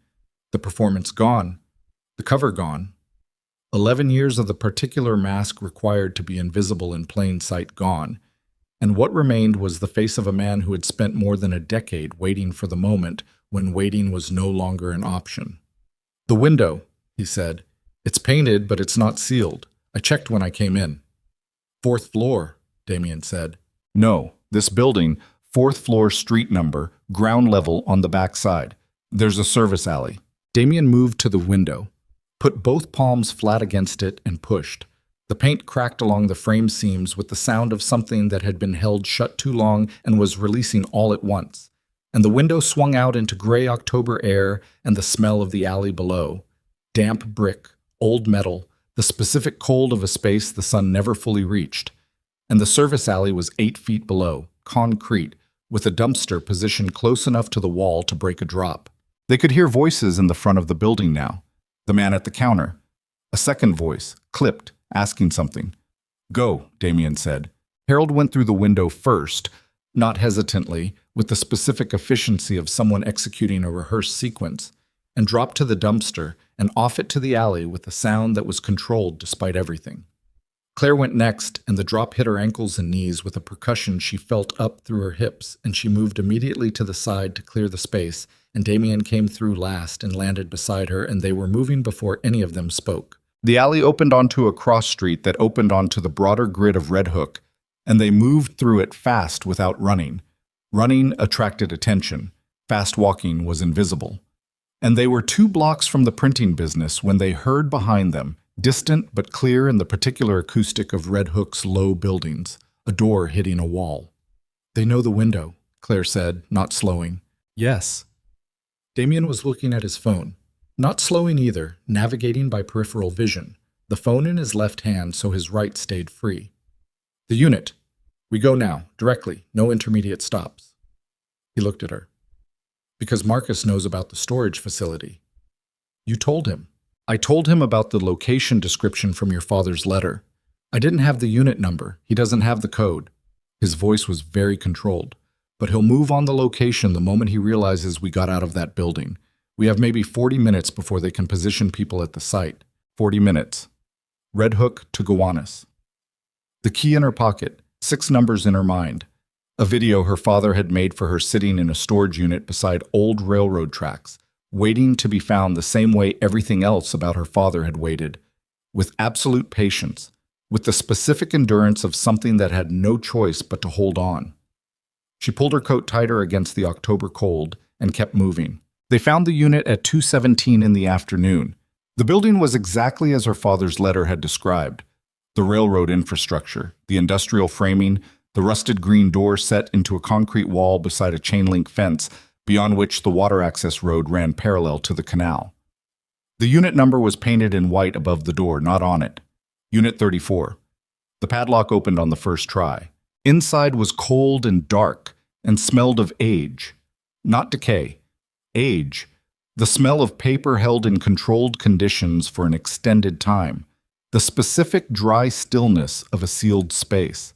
The performance gone. The cover gone. 11 years of the particular mask required to be invisible in plain sight gone. And what remained was the face of a man who had spent more than a decade waiting for the moment when waiting was no longer an option. The window, he said. It's painted, but it's not sealed. I checked when I came in. Fourth floor, Damien said. No, this building, fourth floor street number, ground level on the back side. There's a service alley. Damien moved to the window, put both palms flat against it, and pushed. The paint cracked along the frame seams with the sound of something that had been held shut too long and was releasing all at once. And the window swung out into gray October air and the smell of the alley below. Damp brick, old metal, the specific cold of a space the sun never fully reached. And the service alley was 8 feet below, concrete, with a dumpster positioned close enough to the wall to break a drop. They could hear voices in the front of the building now. The man at the counter. A second voice, clipped, asking something. Go, Damien said. Harold went through the window first, not hesitantly, with the specific efficiency of someone executing a rehearsed sequence, and dropped to the dumpster and off it to the alley with a sound that was controlled despite everything. Claire went next, and the drop hit her ankles and knees with a percussion she felt up through her hips, and she moved immediately to the side to clear the space, and Damien came through last and landed beside her, and they were moving before any of them spoke. The alley opened onto a cross street that opened onto the broader grid of Red Hook, and they moved through it fast without running. Running attracted attention. Fast walking was invisible. And they were 2 blocks from the printing business when they heard behind them, distant but clear in the particular acoustic of Red Hook's low buildings, a door hitting a wall. They know the window, Claire said, not slowing. Yes. Damien was looking at his phone. Not slowing either, navigating by peripheral vision, the phone in his left hand so his right stayed free. The unit. We go now, directly, no intermediate stops. He looked at her. Because Marcus knows about the storage facility. You told him. I told him about the location description from your father's letter. I didn't have the unit number. He doesn't have the code. His voice was very controlled. But he'll move on the location the moment he realizes we got out of that building. We have maybe 40 minutes before they can position people at the site. 40 minutes. Red Hook to Gowanus. The key in her pocket, 6 numbers in her mind. A video her father had made for her sitting in a storage unit beside old railroad tracks, waiting to be found the same way everything else about her father had waited, with absolute patience, with the specific endurance of something that had no choice but to hold on. She pulled her coat tighter against the October cold and kept moving. They found the unit at 2:17 in the afternoon. The building was exactly as her father's letter had described. The railroad infrastructure, the industrial framing, the rusted green door set into a concrete wall beside a chain-link fence, beyond which the water access road ran parallel to the canal. The unit number was painted in white above the door, not on it. Unit 34. The padlock opened on the first try. Inside was cold and dark and smelled of age. Not decay. Age. The smell of paper held in controlled conditions for an extended time. The specific dry stillness of a sealed space.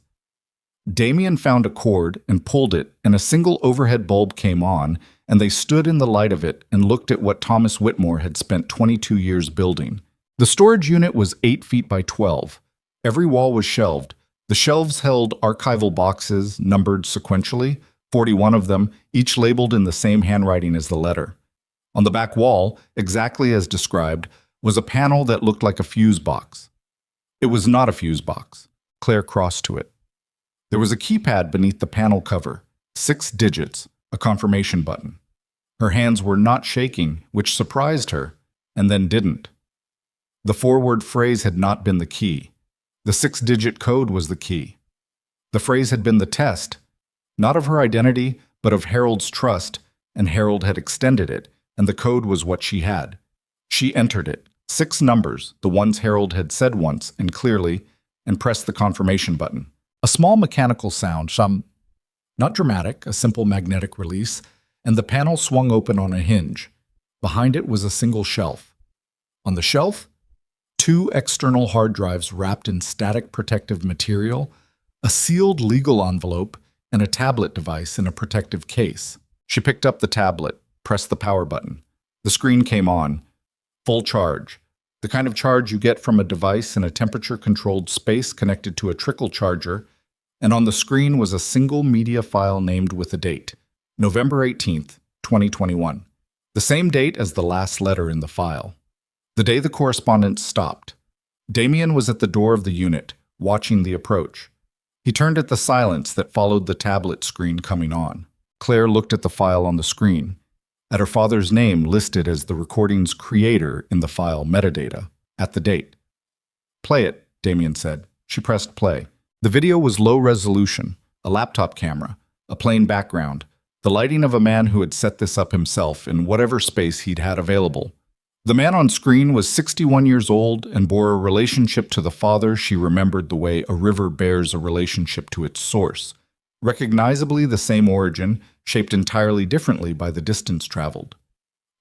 Damien found a cord and pulled it, and a single overhead bulb came on, and they stood in the light of it and looked at what Thomas Whitmore had spent 22 years building. The storage unit was 8 feet by 12. Every wall was shelved. The shelves held archival boxes, numbered sequentially, 41 of them, each labeled in the same handwriting as the letter. On the back wall, exactly as described, was a panel that looked like a fuse box. It was not a fuse box. Claire crossed to it. There was a keypad beneath the panel cover, 6 digits, a confirmation button. Her hands were not shaking, which surprised her, and then didn't. The 4-word phrase had not been the key. The 6-digit code was the key. The phrase had been the test, not of her identity, but of Harold's trust, and Harold had extended it, and the code was what she had. She entered it, 6 numbers, the ones Harold had said once and clearly, and pressed the confirmation button. A small mechanical sound, not dramatic, a simple magnetic release, and the panel swung open on a hinge. Behind it was a single shelf. On the shelf, 2 external hard drives wrapped in static protective material, a sealed legal envelope, and a tablet device in a protective case. She picked up the tablet, pressed the power button. The screen came on. Full charge. The kind of charge you get from a device in a temperature-controlled space connected to a trickle charger, and on the screen was a single media file named with a date, November 18th, 2021. The same date as the last letter in the file. The day the correspondence stopped, Damien was at the door of the unit, watching the approach. He turned at the silence that followed the tablet screen coming on. Claire looked at the file on the screen, at her father's name listed as the recording's creator in the file metadata, at the date. "Play it," Damien said. She pressed play. The video was low resolution, a laptop camera, a plain background, the lighting of a man who had set this up himself in whatever space he'd had available. The man on screen was 61 years old and bore a relationship to the father she remembered the way a river bears a relationship to its source. Recognizably the same origin, shaped entirely differently by the distance traveled.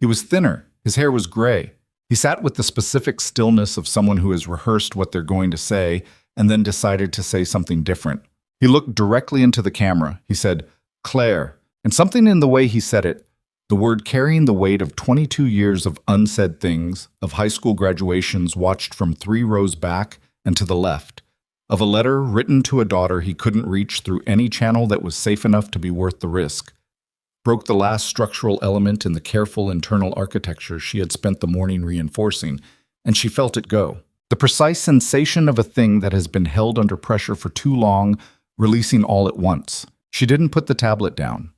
He was thinner, his hair was gray. He sat with the specific stillness of someone who has rehearsed what they're going to say and then decided to say something different. He looked directly into the camera. He said, "Claire," and something in the way he said it, the word carrying the weight of 22 years of unsaid things, of high school graduations watched from 3 rows back and to the left, of a letter written to a daughter he couldn't reach through any channel that was safe enough to be worth the risk, broke the last structural element in the careful internal architecture she had spent the morning reinforcing, and she felt it go. The precise sensation of a thing that has been held under pressure for too long, releasing all at once. She didn't put the tablet down.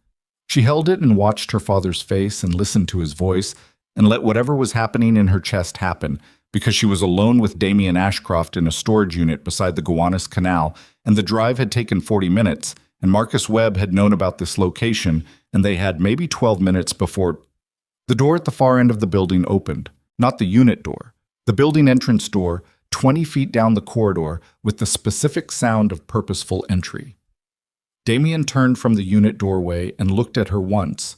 She held it and watched her father's face and listened to his voice and let whatever was happening in her chest happen, because she was alone with Damien Ashcroft in a storage unit beside the Gowanus Canal, and the drive had taken 40 minutes, and Marcus Webb had known about this location, and they had maybe 12 minutes before. The door at the far end of the building opened, not the unit door, the building entrance door, 20 feet down the corridor, with the specific sound of purposeful entry. Damien turned from the unit doorway and looked at her once.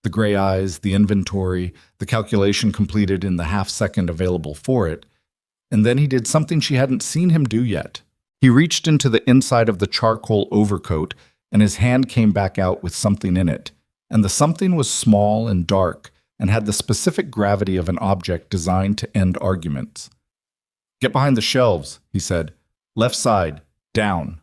The gray eyes, the inventory, the calculation completed in the half-second available for it. And then he did something she hadn't seen him do yet. He reached into the inside of the charcoal overcoat, and his hand came back out with something in it. And the something was small and dark, and had the specific gravity of an object designed to end arguments. "Get behind the shelves," he said. "Left side, down."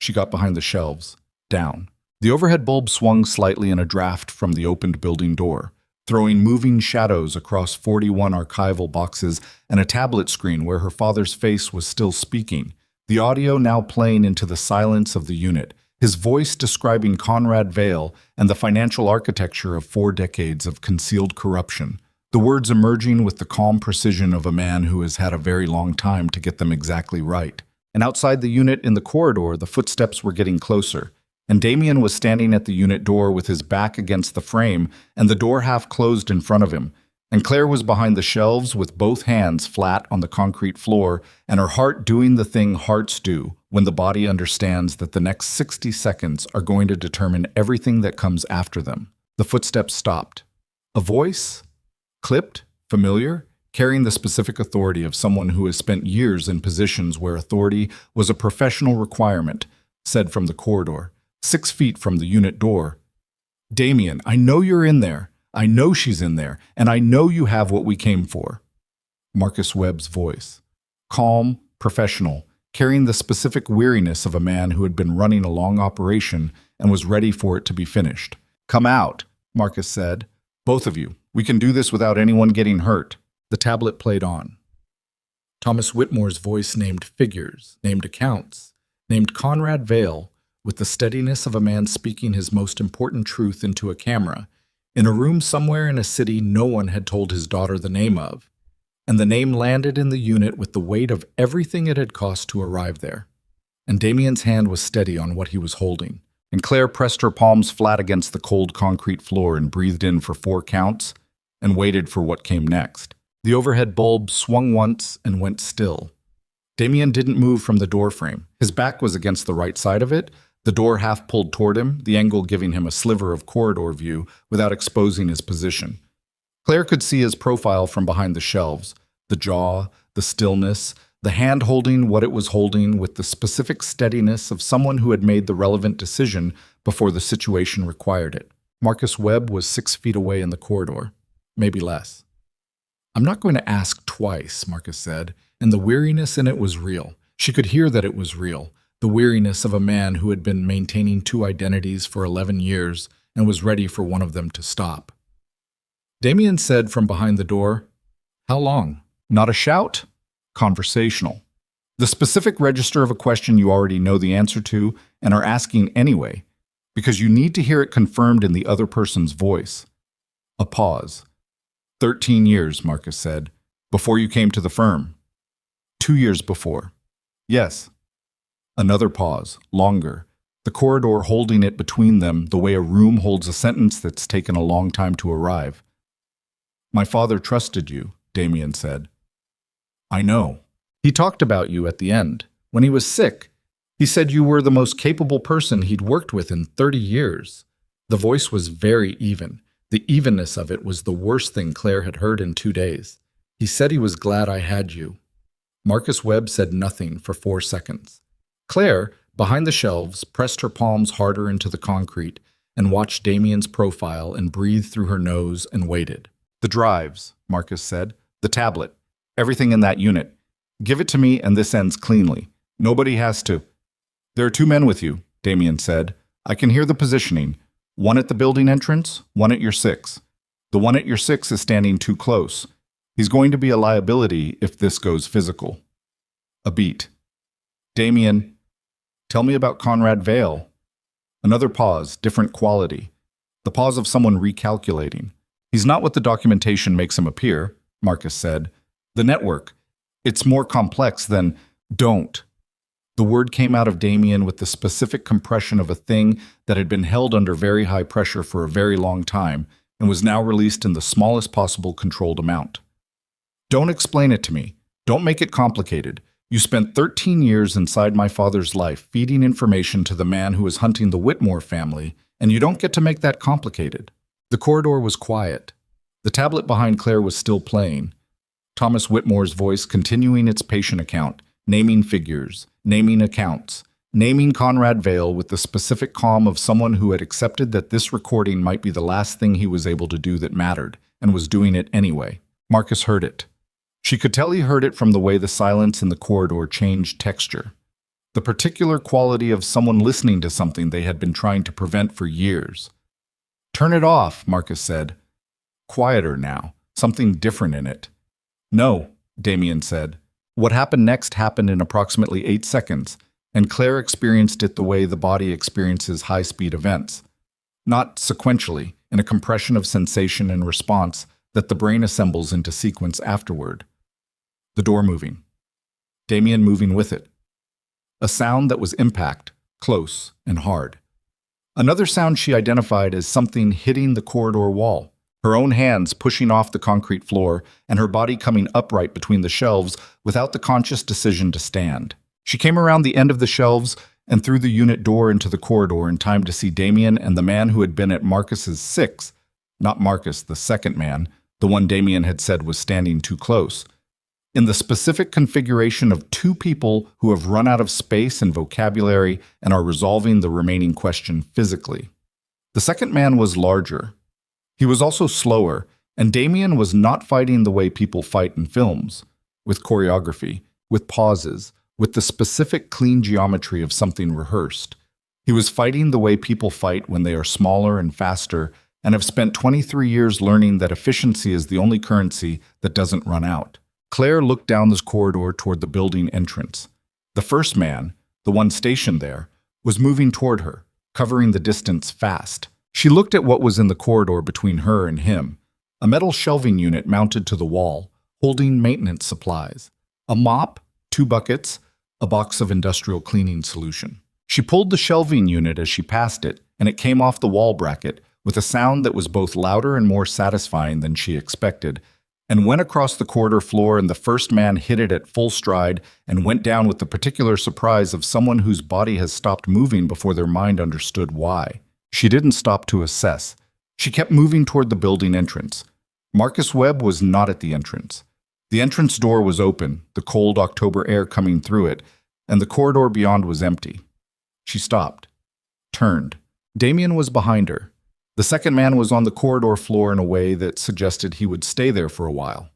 She got behind the shelves. Down. The overhead bulb swung slightly in a draft from the opened building door, throwing moving shadows across 41 archival boxes and a tablet screen where her father's face was still speaking, the audio now playing into the silence of the unit, his voice describing Conrad Vale and the financial architecture of 4 decades of concealed corruption, the words emerging with the calm precision of a man who has had a very long time to get them exactly right. And outside the unit in the corridor, the footsteps were getting closer, and Damien was standing at the unit door with his back against the frame and the door half closed in front of him, and Claire was behind the shelves with both hands flat on the concrete floor and her heart doing the thing hearts do when the body understands that the next 60 seconds are going to determine everything that comes after them. The footsteps stopped. A voice? Clipped? Familiar? Carrying the specific authority of someone who has spent years in positions where authority was a professional requirement, said from the corridor, 6 feet from the unit door. "Damien, I know you're in there. I know she's in there, and I know you have what we came for." Marcus Webb's voice. Calm, professional, carrying the specific weariness of a man who had been running a long operation and was ready for it to be finished. "Come out," Marcus said. "Both of you. We can do this without anyone getting hurt." The tablet played on. Thomas Whitmore's voice named figures, named accounts, named Conrad Vale, with the steadiness of a man speaking his most important truth into a camera, in a room somewhere in a city no one had told his daughter the name of, and the name landed in the unit with the weight of everything it had cost to arrive there. And Damien's hand was steady on what he was holding, and Claire pressed her palms flat against the cold concrete floor and breathed in for 4 counts, and waited for what came next. The overhead bulb swung once and went still. Damien didn't move from the doorframe. His back was against the right side of it, the door half pulled toward him, the angle giving him a sliver of corridor view without exposing his position. Claire could see his profile from behind the shelves, the jaw, the stillness, the hand holding what it was holding with the specific steadiness of someone who had made the relevant decision before the situation required it. Marcus Webb was 6 feet away in the corridor, maybe less. "I'm not going to ask twice," Marcus said, and the weariness in it was real. She could hear that it was real. The weariness of a man who had been maintaining 2 identities for 11 years and was ready for one of them to stop. Damien said from behind the door, "How long?" Not a shout, conversational. The specific register of a question you already know the answer to and are asking anyway, because you need to hear it confirmed in the other person's voice. A pause. 13 years, Marcus said, before you came to the firm. 2 years before. Yes. Another pause, longer, the corridor holding it between them the way a room holds a sentence that's taken a long time to arrive. My father trusted you, Damien said. I know. He talked about you at the end. When he was sick, he said you were the most capable person he'd worked with in 30 years. The voice was very even. The evenness of it was the worst thing Claire had heard in 2 days. He said he was glad I had you. Marcus Webb said nothing for 4 seconds. Claire, behind the shelves, pressed her palms harder into the concrete and watched Damien's profile and breathed through her nose and waited. The drives, Marcus said. The tablet. Everything in that unit. Give it to me and this ends cleanly. Nobody has to. There are 2 men with you, Damien said. I can hear the positioning. One at the building entrance, one at your 6. The one at your 6 is standing too close. He's going to be a liability if this goes physical. A beat. Damien, tell me about Conrad Vale. Another pause, different quality. The pause of someone recalculating. He's not what the documentation makes him appear, Marcus said. The network. It's more complex than don't. The word came out of Damien with the specific compression of a thing that had been held under very high pressure for a very long time and was now released in the smallest possible controlled amount. Don't explain it to me. Don't make it complicated. You spent 13 years inside my father's life feeding information to the man who is hunting the Whitmore family, and you don't get to make that complicated. The corridor was quiet. The tablet behind Claire was still playing. Thomas Whitmore's voice continuing its patient account, naming figures, naming accounts, naming Conrad Vale with the specific calm of someone who had accepted that this recording might be the last thing he was able to do that mattered, and was doing it anyway. Marcus heard it. She could tell he heard it from the way the silence in the corridor changed texture. The particular quality of someone listening to something they had been trying to prevent for years. Turn it off, Marcus said. Quieter now, something different in it. No, Damien said. What happened next happened in approximately 8 seconds, and Claire experienced it the way the body experiences high-speed events. Not sequentially, in a compression of sensation and response that the brain assembles into sequence afterward. The door moving. Damien moving with it. A sound that was impact, close and hard. Another sound she identified as something hitting the corridor wall, her own hands pushing off the concrete floor and her body coming upright between the shelves without the conscious decision to stand. She came around the end of the shelves and through the unit door into the corridor in time to see Damien and the man who had been at Marcus's 6, not Marcus, the second man, the one Damien had said was standing too close, in the specific configuration of 2 people who have run out of space and vocabulary and are resolving the remaining question physically. The second man was larger. He was also slower, and Damien was not fighting the way people fight in films, with choreography, with pauses, with the specific clean geometry of something rehearsed. He was fighting the way people fight when they are smaller and faster and have spent 23 years learning that efficiency is the only currency that doesn't run out. Claire looked down this corridor toward the building entrance. The first man, the one stationed there, was moving toward her, covering the distance fast. She looked at what was in the corridor between her and him, a metal shelving unit mounted to the wall, holding maintenance supplies, a mop, 2 buckets, a box of industrial cleaning solution. She pulled the shelving unit as she passed it, and it came off the wall bracket with a sound that was both louder and more satisfying than she expected, and went across the corridor floor, and the first man hit it at full stride and went down with the particular surprise of someone whose body has stopped moving before their mind understood why. She didn't stop to assess. She kept moving toward the building entrance. Marcus Webb was not at the entrance. The entrance door was open, the cold October air coming through it, and the corridor beyond was empty. She stopped, turned. Damien was behind her. The second man was on the corridor floor in a way that suggested he would stay there for a while.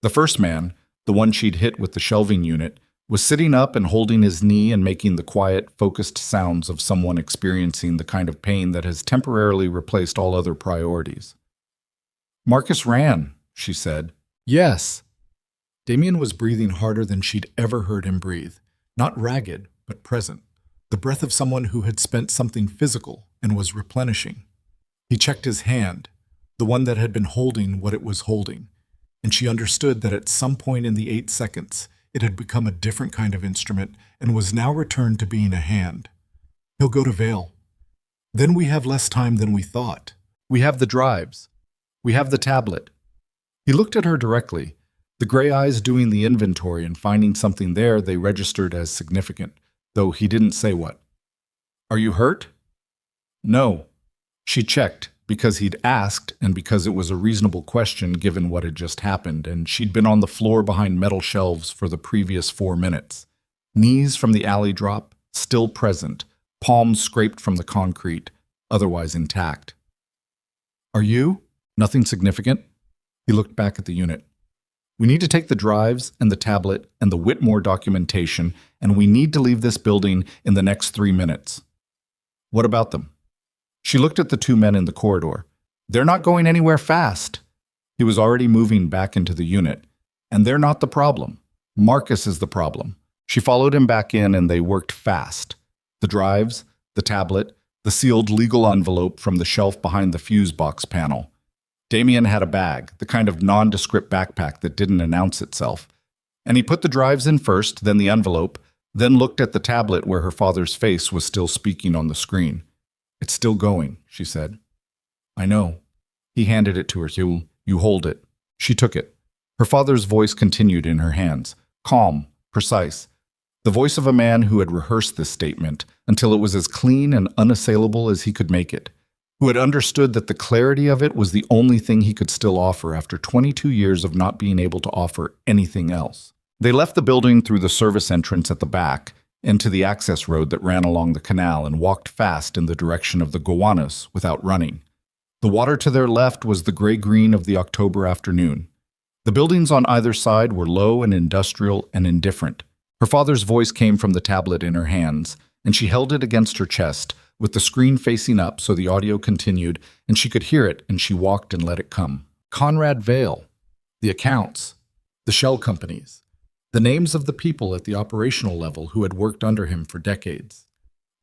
The first man, the one she'd hit with the shelving unit, was sitting up and holding his knee and making the quiet, focused sounds of someone experiencing the kind of pain that has temporarily replaced all other priorities. Marcus ran, she said. Yes. Damien was breathing harder than she'd ever heard him breathe. Not ragged, but present. The breath of someone who had spent something physical and was replenishing. He checked his hand, the one that had been holding what it was holding, and she understood that at some point in the 8 seconds, it had become a different kind of instrument and was now returned to being a hand. He'll go to Vale. Then we have less time than we thought. We have the drives. We have the tablet. He looked at her directly, the gray eyes doing the inventory and finding something there they registered as significant, though he didn't say what. Are you hurt? No. She checked, because he'd asked and because it was a reasonable question given what had just happened, and she'd been on the floor behind metal shelves for the previous 4 minutes. Knees from the alley drop, still present, palms scraped from the concrete, otherwise intact. Are you? Nothing significant? He looked back at the unit. We need to take the drives and the tablet and the Whitmore documentation, and we need to leave this building in the next 3 minutes. What about them? She looked at the 2 men in the corridor. They're not going anywhere fast. He was already moving back into the unit. And they're not the problem. Marcus is the problem. She followed him back in and they worked fast. The drives, the tablet, the sealed legal envelope from the shelf behind the fuse box panel. Damien had a bag, the kind of nondescript backpack that didn't announce itself. And he put the drives in first, then the envelope, then looked at the tablet where her father's face was still speaking on the screen. It's still going, she said. I know. He handed it to her. You hold it. She took it. Her father's voice continued in her hands, calm, precise. The voice of a man who had rehearsed this statement until it was as clean and unassailable as he could make it, who had understood that the clarity of it was the only thing he could still offer after 22 years of not being able to offer anything else. They left the building through the service entrance at the back into the access road that ran along the canal and walked fast in the direction of the Gowanus without running. The water to their left was the gray-green of the October afternoon. The buildings on either side were low and industrial and indifferent. Her father's voice came from the tablet in her hands, and she held it against her chest, with the screen facing up so the audio continued, and she could hear it, and she walked and let it come. Conrad Vale, the accounts, the shell companies, the names of the people at the operational level who had worked under him for decades,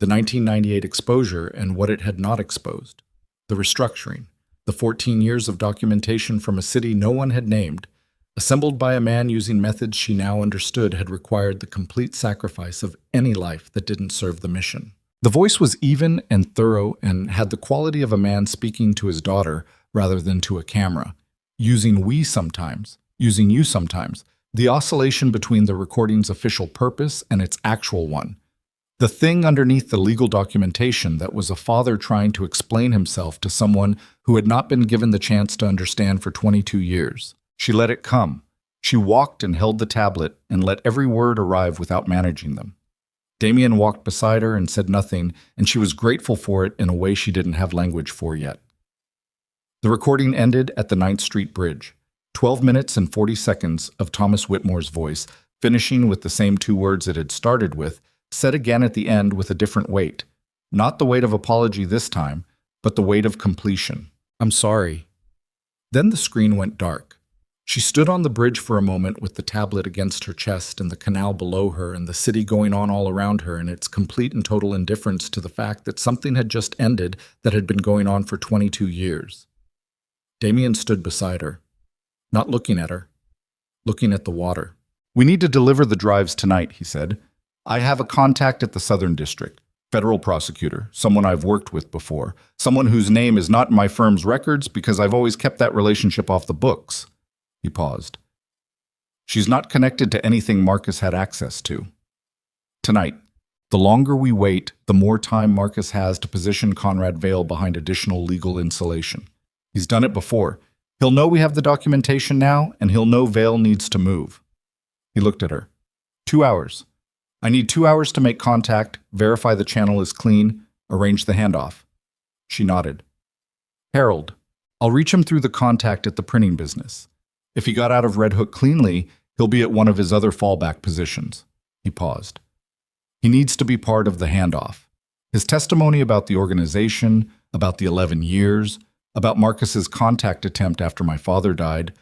the 1998 exposure and what it had not exposed, the restructuring, the 14 years of documentation from a city no one had named, assembled by a man using methods she now understood had required the complete sacrifice of any life that didn't serve the mission. The voice was even and thorough and had the quality of a man speaking to his daughter rather than to a camera, using we sometimes, using you sometimes, the oscillation between the recording's official purpose and its actual one. The thing underneath the legal documentation that was a father trying to explain himself to someone who had not been given the chance to understand for 22 years. She let it come. She walked and held the tablet and let every word arrive without managing them. Damien walked beside her and said nothing, and she was grateful for it in a way she didn't have language for yet. The recording ended at the 9th Street Bridge. 12 minutes and 40 seconds of Thomas Whitmore's voice, finishing with the same 2 words it had started with, said again at the end with a different weight. Not the weight of apology this time, but the weight of completion. I'm sorry. Then the screen went dark. She stood on the bridge for a moment with the tablet against her chest and the canal below her and the city going on all around her and its complete and total indifference to the fact that something had just ended that had been going on for 22 years. Damien stood beside her, not looking at her, looking at the water. We need to deliver the drives tonight, he said. I have a contact at the Southern District, federal prosecutor, someone I've worked with before, someone whose name is not in my firm's records because I've always kept that relationship off the books. He paused. She's not connected to anything Marcus had access to. Tonight, the longer we wait, the more time Marcus has to position Conrad Vale behind additional legal insulation. He's done it before. He'll know we have the documentation now, and he'll know Vale needs to move. He looked at her. 2 hours. I need 2 hours to make contact, verify the channel is clean, arrange the handoff. She nodded. Harold, I'll reach him through the contact at the printing business. If he got out of Red Hook cleanly, he'll be at one of his other fallback positions. He paused. He needs to be part of the handoff. His testimony about the organization, about the 11 years, about Marcus's contact attempt after my father died,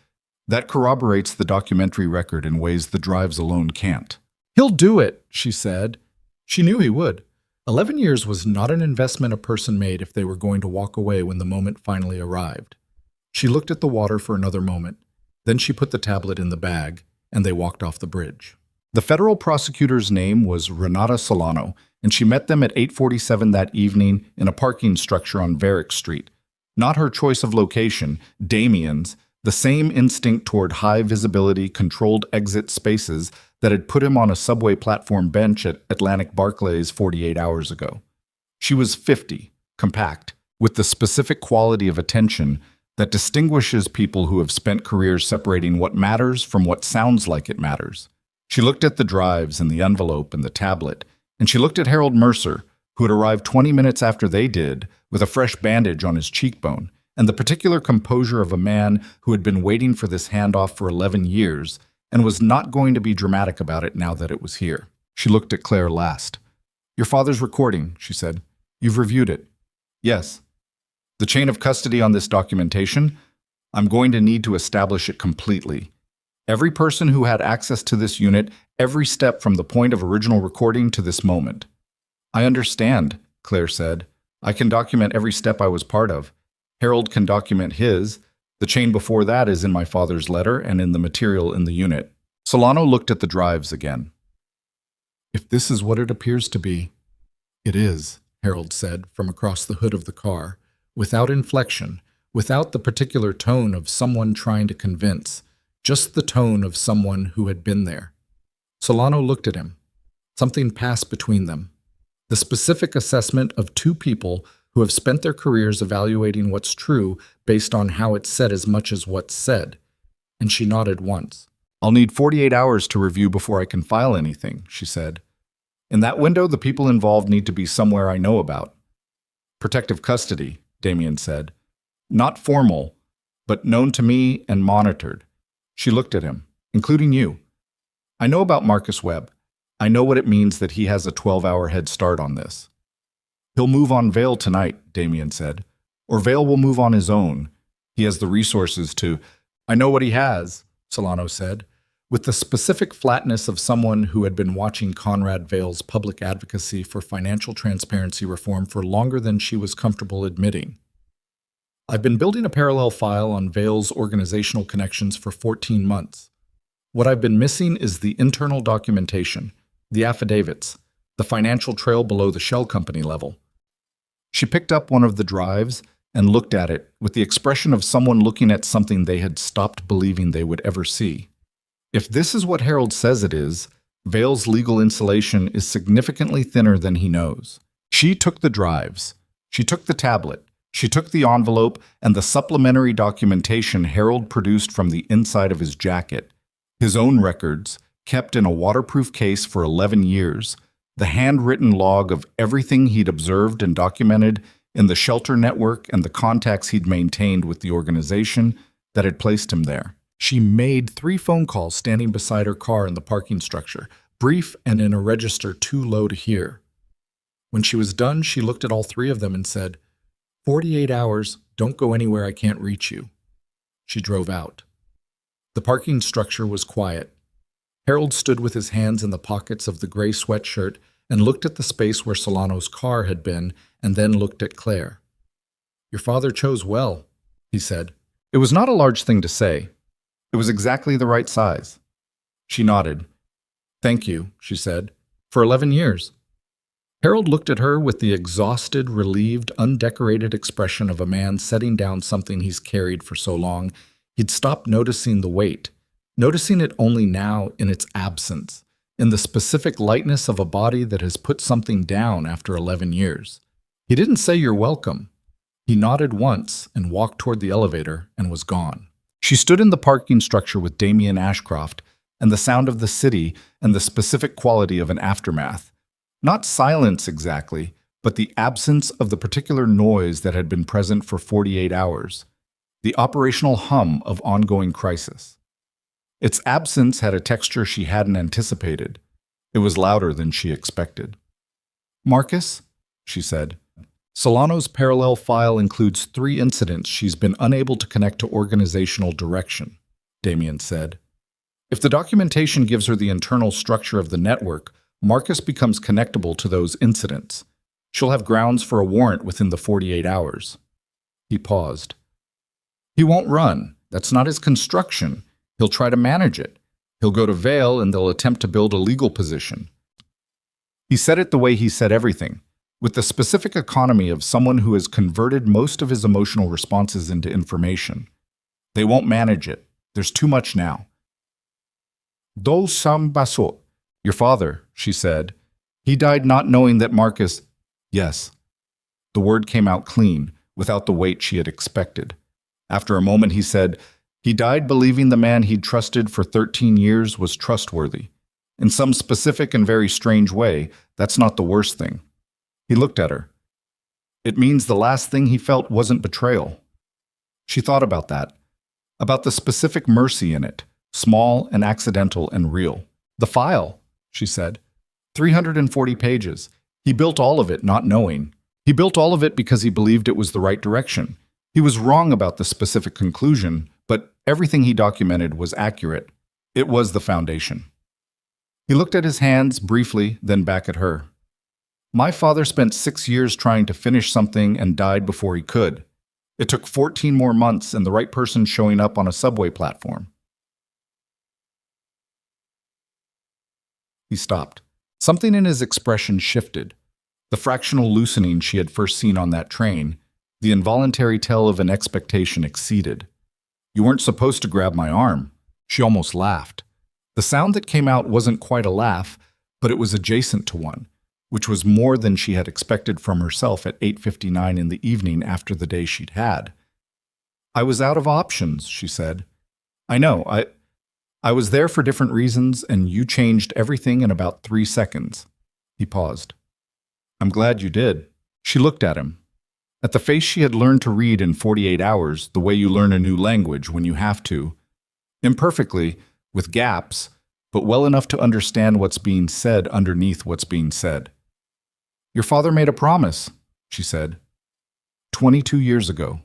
That corroborates the documentary record in ways the drives alone can't. He'll do it, she said. She knew he would. 11 years was not an investment a person made if they were going to walk away when the moment finally arrived. She looked at the water for another moment. Then she put the tablet in the bag, and they walked off the bridge. The federal prosecutor's name was Renata Solano, and she met them at 8:47 that evening in a parking structure on Varick Street. Not her choice of location, Damien's, the same instinct toward high-visibility, controlled exit spaces that had put him on a subway platform bench at Atlantic Barclays 48 hours ago. She was 50, compact, with the specific quality of attention that distinguishes people who have spent careers separating what matters from what sounds like it matters. She looked at the drives and the envelope and the tablet, and she looked at Harold Mercer, who had arrived 20 minutes after they did, with a fresh bandage on his cheekbone, and the particular composure of a man who had been waiting for this handoff for 11 years and was not going to be dramatic about it now that it was here. She looked at Claire last. "Your father's recording," she said. "You've reviewed it." "Yes." "The chain of custody on this documentation? I'm going to need to establish it completely. Every person who had access to this unit, every step from the point of original recording to this moment." "I understand," Claire said. "I can document every step I was part of. Harold can document his. The chain before that is in my father's letter and in the material in the unit." Solano looked at the drives again. "If this is what it appears to be, it is," Harold said from across the hood of the car, without inflection, without the particular tone of someone trying to convince, just the tone of someone who had been there. Solano looked at him. Something passed between them. The specific assessment of two people who have spent their careers evaluating what's true based on how it's said as much as what's said. And she nodded once. "I'll need 48 hours to review before I can file anything," she said. "In that window, the people involved need to be somewhere I know about." "Protective custody," Damien said. "Not formal, but known to me and monitored." She looked at him, "Including you. I know about Marcus Webb. I know what it means that he has a 12-hour head start on this." "He'll move on Vale tonight," Damien said. "Or Vale will move on his own. He has the resources to—" "I know what he has," Solano said, with the specific flatness of someone who had been watching Conrad Vale's public advocacy for financial transparency reform for longer than she was comfortable admitting. "I've been building a parallel file on Vale's organizational connections for 14 months. What I've been missing is the internal documentation, the affidavits, the financial trail below the shell company level." She picked up one of the drives and looked at it with the expression of someone looking at something they had stopped believing they would ever see. If this is what Harold says it is, Vale's legal insulation is significantly thinner than he knows. She took the drives. She took the tablet. She took the envelope and the supplementary documentation Harold produced from the inside of his jacket. His own records, kept in a waterproof case for 11 years, the handwritten log of everything he'd observed and documented in the shelter network and the contacts he'd maintained with the organization that had placed him there. She made 3 phone calls standing beside her car in the parking structure, brief and in a register too low to hear. When she was done, she looked at all 3 of them and said, 48 hours, don't go anywhere I can't reach you." She drove out. The parking structure was quiet. Harold stood with his hands in the pockets of the gray sweatshirt and looked at the space where Solano's car had been and then looked at Claire. "Your father chose well," he said. It was not a large thing to say. It was exactly the right size. She nodded. "Thank you," she said, "for 11 years." Harold looked at her with the exhausted, relieved, undecorated expression of a man setting down something he's carried for so long he'd stopped noticing the weight, noticing it only now in its absence, in the specific lightness of a body that has put something down after 11 years. He didn't say "you're welcome." He nodded once and walked toward the elevator and was gone. She stood in the parking structure with Damien Ashcroft and the sound of the city and the specific quality of an aftermath. Not silence exactly, but the absence of the particular noise that had been present for 48 hours, the operational hum of ongoing crisis. Its absence had a texture she hadn't anticipated. It was louder than she expected. "Marcus," she said. Solano's parallel file includes 3 incidents she's been unable to connect to organizational direction. Damien said. If the documentation gives her the internal structure of the network, Marcus becomes connectable to those incidents. She'll have grounds for a warrant within the 48 hours. He paused. He won't run. That's not his construction. He'll try to manage it. He'll go to Vale and they'll attempt to build a legal position. He said it the way he said everything, with the specific economy of someone who has converted most of his emotional responses into information. They won't manage it. There's too much now. Do sam baso. Your father, she said. He died not knowing that Marcus... Yes. The word came out clean, without the weight she had expected. After a moment he said, he died believing the man he'd trusted for 13 years was trustworthy. In some specific and very strange way, that's not the worst thing. He looked at her. It means the last thing he felt wasn't betrayal. She thought about that, about the specific mercy in it, small and accidental and real. The file, she said. 340 pages. He built all of it not knowing. He built all of it because he believed it was the right direction. He was wrong about the specific conclusion, but everything he documented was accurate. It was the foundation. He looked at his hands briefly, then back at her. My father spent 6 years trying to finish something and died before he could. It took 14 more months and the right person showing up on a subway platform. He stopped. Something in his expression shifted. The fractional loosening she had first seen on that train, the involuntary tell of an expectation exceeded. You weren't supposed to grab my arm. She almost laughed. The sound that came out wasn't quite a laugh, but it was adjacent to one, which was more than she had expected from herself at 8:59 in the evening after the day she'd had. I was out of options, she said. I know, I was there for different reasons, and you changed everything in about 3 seconds. He paused. I'm glad you did. She looked at him. At the face she had learned to read in 48 hours, the way you learn a new language when you have to. Imperfectly, with gaps, but well enough to understand what's being said underneath what's being said. Your father made a promise, she said, 22 years ago,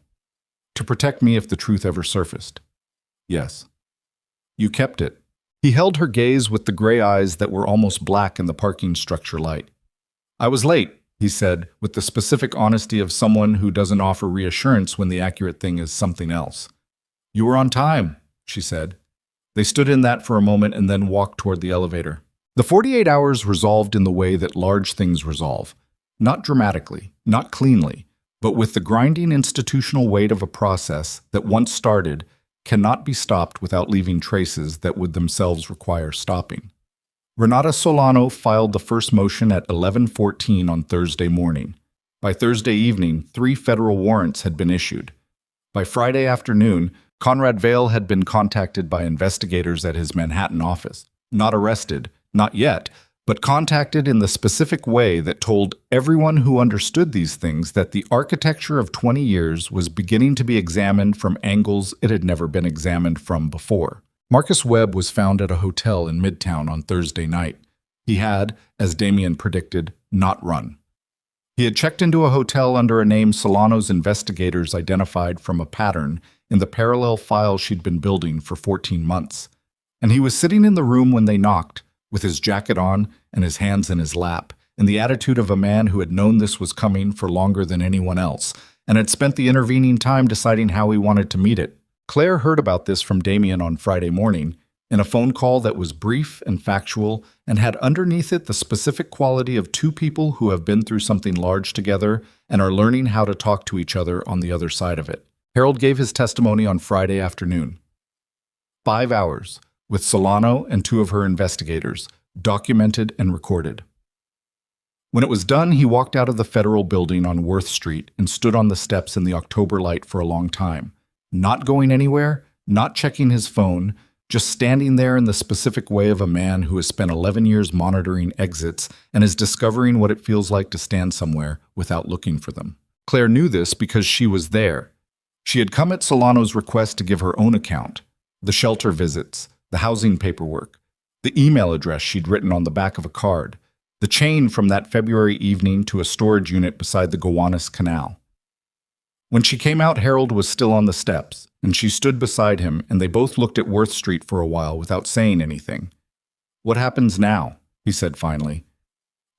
to protect me if the truth ever surfaced. Yes. You kept it. He held her gaze with the gray eyes that were almost black in the parking structure light. I was late, he said, with the specific honesty of someone who doesn't offer reassurance when the accurate thing is something else. You were on time, she said. They stood in that for a moment and then walked toward the elevator. The 48 hours resolved in the way that large things resolve. Not dramatically, not cleanly, but with the grinding institutional weight of a process that once started cannot be stopped without leaving traces that would themselves require stopping. Renata Solano filed the first motion at 11:14 on Thursday morning. By Thursday evening, 3 federal warrants had been issued. By Friday afternoon, Conrad Vale had been contacted by investigators at his Manhattan office. Not arrested, not yet, but contacted in the specific way that told everyone who understood these things that the architecture of 20 years was beginning to be examined from angles it had never been examined from before. Marcus Webb was found at a hotel in Midtown on Thursday night. He had, as Damien predicted, not run. He had checked into a hotel under a name Solano's investigators identified from a pattern in the parallel file she'd been building for 14 months. And he was sitting in the room when they knocked, with his jacket on and his hands in his lap, in the attitude of a man who had known this was coming for longer than anyone else, and had spent the intervening time deciding how he wanted to meet it. Claire heard about this from Damien on Friday morning, in a phone call that was brief and factual, and had underneath it the specific quality of 2 people who have been through something large together and are learning how to talk to each other on the other side of it. Harold gave his testimony on Friday afternoon. 5 hours, with Solano and 2 of her investigators, documented and recorded. When it was done, he walked out of the federal building on Worth Street and stood on the steps in the October light for a long time, not going anywhere, not checking his phone, just standing there in the specific way of a man who has spent 11 years monitoring exits and is discovering what it feels like to stand somewhere without looking for them. Claire knew this because she was there. She had come at Solano's request to give her own account, the shelter visits, the housing paperwork, the email address she'd written on the back of a card, the chain from that February evening to a storage unit beside the Gowanus Canal. When she came out, Harold was still on the steps, and she stood beside him, and they both looked at Worth Street for a while without saying anything. "What happens now?" he said finally.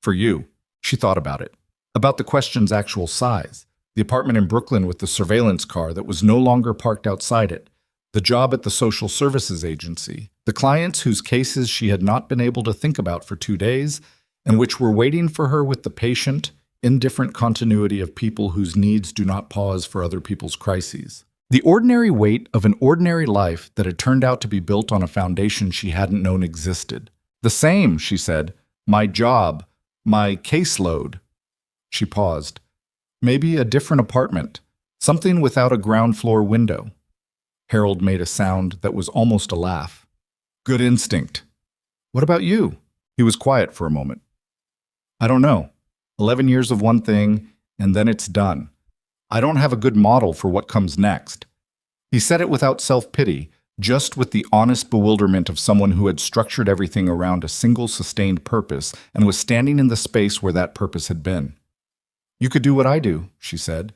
"For you." She thought about it. About the question's actual size. The apartment in Brooklyn with the surveillance car that was no longer parked outside it. The job at the social services agency. The clients whose cases she had not been able to think about for 2 days, and which were waiting for her with the patient, indifferent continuity of people whose needs do not pause for other people's crises. The ordinary weight of an ordinary life that had turned out to be built on a foundation she hadn't known existed. "The same," she said. "My job. My caseload." She paused. "Maybe a different apartment. Something without a ground floor window." Harold made a sound that was almost a laugh. "Good instinct. What about you?" He was quiet for a moment. "I don't know. 11 years of one thing, and then it's done. I don't have a good model for what comes next." He said it without self-pity, just with the honest bewilderment of someone who had structured everything around a single sustained purpose and was standing in the space where that purpose had been. "You could do what I do," she said.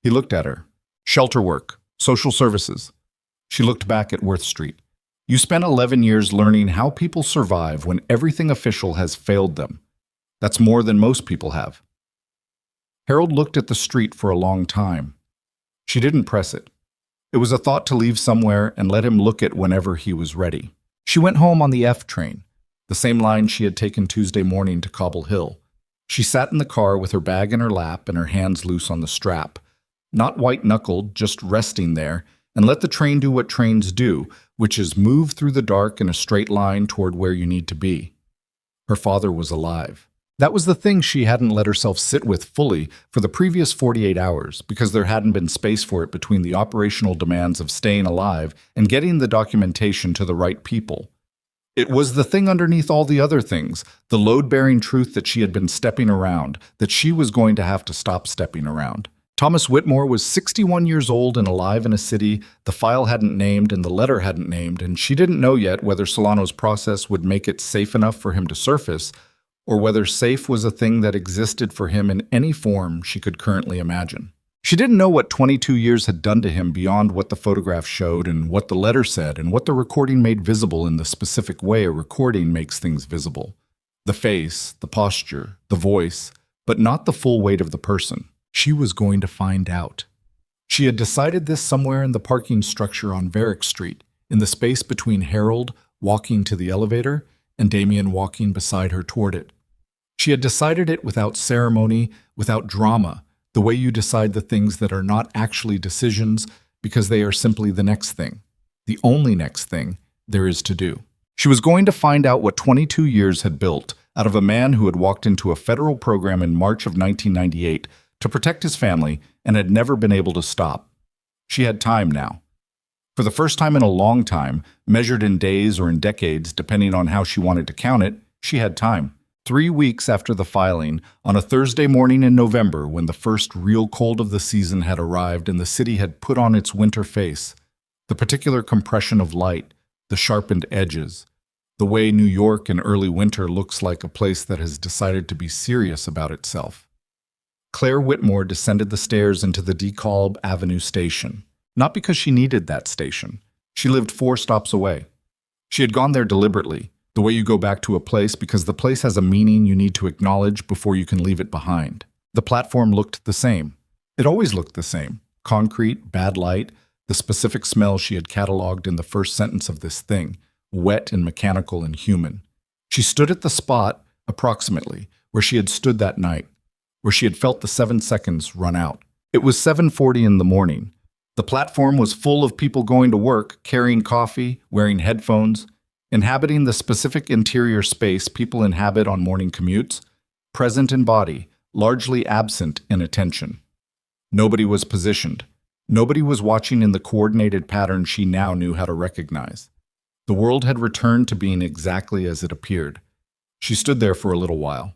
He looked at her. "Shelter work, social services." She looked back at Worth Street. "You spent 11 years learning how people survive when everything official has failed them. That's more than most people have." Harold looked at the street for a long time. She didn't press it. It was a thought to leave somewhere and let him look at whenever he was ready. She went home on the F train, the same line she had taken Tuesday morning to Cobble Hill. She sat in the car with her bag in her lap and her hands loose on the strap, not white-knuckled, just resting there, and let the train do what trains do, which is move through the dark in a straight line toward where you need to be. Her father was alive. That was the thing she hadn't let herself sit with fully for the previous 48 hours because there hadn't been space for it between the operational demands of staying alive and getting the documentation to the right people. It was the thing underneath all the other things, the load-bearing truth that she had been stepping around, that she was going to have to stop stepping around. Thomas Whitmore was 61 years old and alive in a city the file hadn't named and the letter hadn't named, and she didn't know yet whether Solano's process would make it safe enough for him to surface, or whether safe was a thing that existed for him in any form she could currently imagine. She didn't know what 22 years had done to him beyond what the photograph showed and what the letter said and what the recording made visible in the specific way a recording makes things visible. The face, the posture, the voice, but not the full weight of the person. She was going to find out. She had decided this somewhere in the parking structure on Varick Street, in the space between Harold walking to the elevator and Damien walking beside her toward it. She had decided it without ceremony, without drama, the way you decide the things that are not actually decisions because they are simply the next thing, the only next thing there is to do. She was going to find out what 22 years had built out of a man who had walked into a federal program in March of 1998 to protect his family and had never been able to stop. She had time now. For the first time in a long time, measured in days or in decades, depending on how she wanted to count it, she had time. 3 weeks after the filing, on a Thursday morning in November, when the first real cold of the season had arrived and the city had put on its winter face, the particular compression of light, the sharpened edges, the way New York in early winter looks like a place that has decided to be serious about itself. Claire Whitmore descended the stairs into the DeKalb Avenue station, not because she needed that station. She lived 4 stops away. She had gone there deliberately, the way you go back to a place because the place has a meaning you need to acknowledge before you can leave it behind. The platform looked the same. It always looked the same. Concrete, bad light, the specific smell she had cataloged in the first sentence of this thing, wet and mechanical and human. She stood at the spot, approximately, where she had stood that night, where she had felt the 7 seconds run out. It was 7:40 in the morning. The platform was full of people going to work, carrying coffee, wearing headphones, inhabiting the specific interior space people inhabit on morning commutes, present in body, largely absent in attention. Nobody was positioned. Nobody was watching in the coordinated pattern she now knew how to recognize. The world had returned to being exactly as it appeared. She stood there for a little while.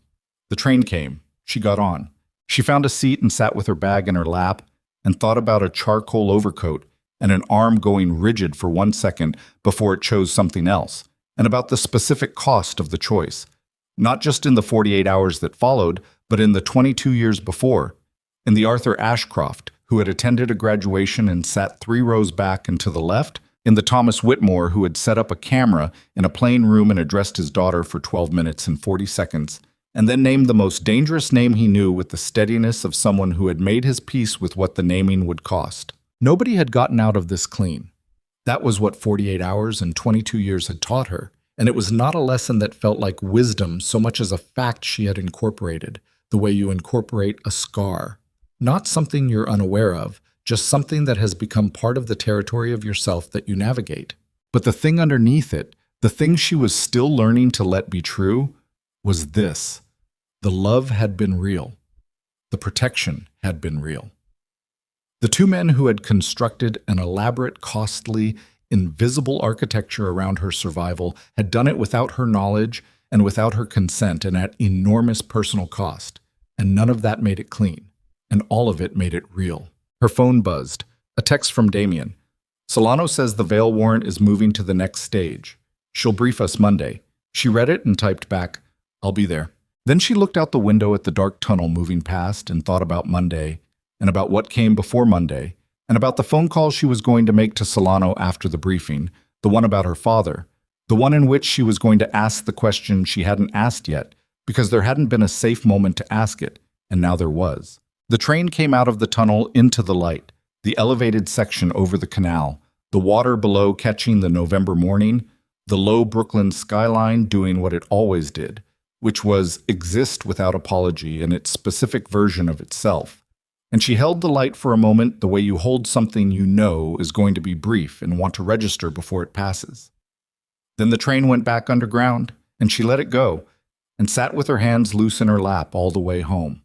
The train came. She got on. She found a seat and sat with her bag in her lap and thought about a charcoal overcoat and an arm going rigid for 1 second before it chose something else, and about the specific cost of the choice, not just in the 48 hours that followed, but in the 22 years before, in the Arthur Ashcroft, who had attended a graduation and sat 3 rows back and to the left, in the Thomas Whitmore, who had set up a camera in a plain room and addressed his daughter for 12 minutes and 40 seconds, and then named the most dangerous name he knew with the steadiness of someone who had made his peace with what the naming would cost. Nobody had gotten out of this clean. That was what 48 hours and 22 years had taught her, and it was not a lesson that felt like wisdom so much as a fact she had incorporated, the way you incorporate a scar. Not something you're unaware of, just something that has become part of the territory of yourself that you navigate. But the thing underneath it, the thing she was still learning to let be true, was this. The love had been real. The protection had been real. The two men who had constructed an elaborate, costly, invisible architecture around her survival had done it without her knowledge and without her consent and at enormous personal cost. And none of that made it clean. And all of it made it real. Her phone buzzed. A text from Damien. Solano says the bail warrant is moving to the next stage. She'll brief us Monday. She read it and typed back, I'll be there. Then she looked out the window at the dark tunnel moving past and thought about Monday, and about what came before Monday, and about the phone call she was going to make to Solano after the briefing, the one about her father, the one in which she was going to ask the question she hadn't asked yet, because there hadn't been a safe moment to ask it, and now there was. The train came out of the tunnel into the light, the elevated section over the canal, the water below catching the November morning, the low Brooklyn skyline doing what it always did, which was exist without apology in its specific version of itself. And she held the light for a moment the way you hold something you know is going to be brief and want to register before it passes. Then the train went back underground, and she let it go, and sat with her hands loose in her lap all the way home.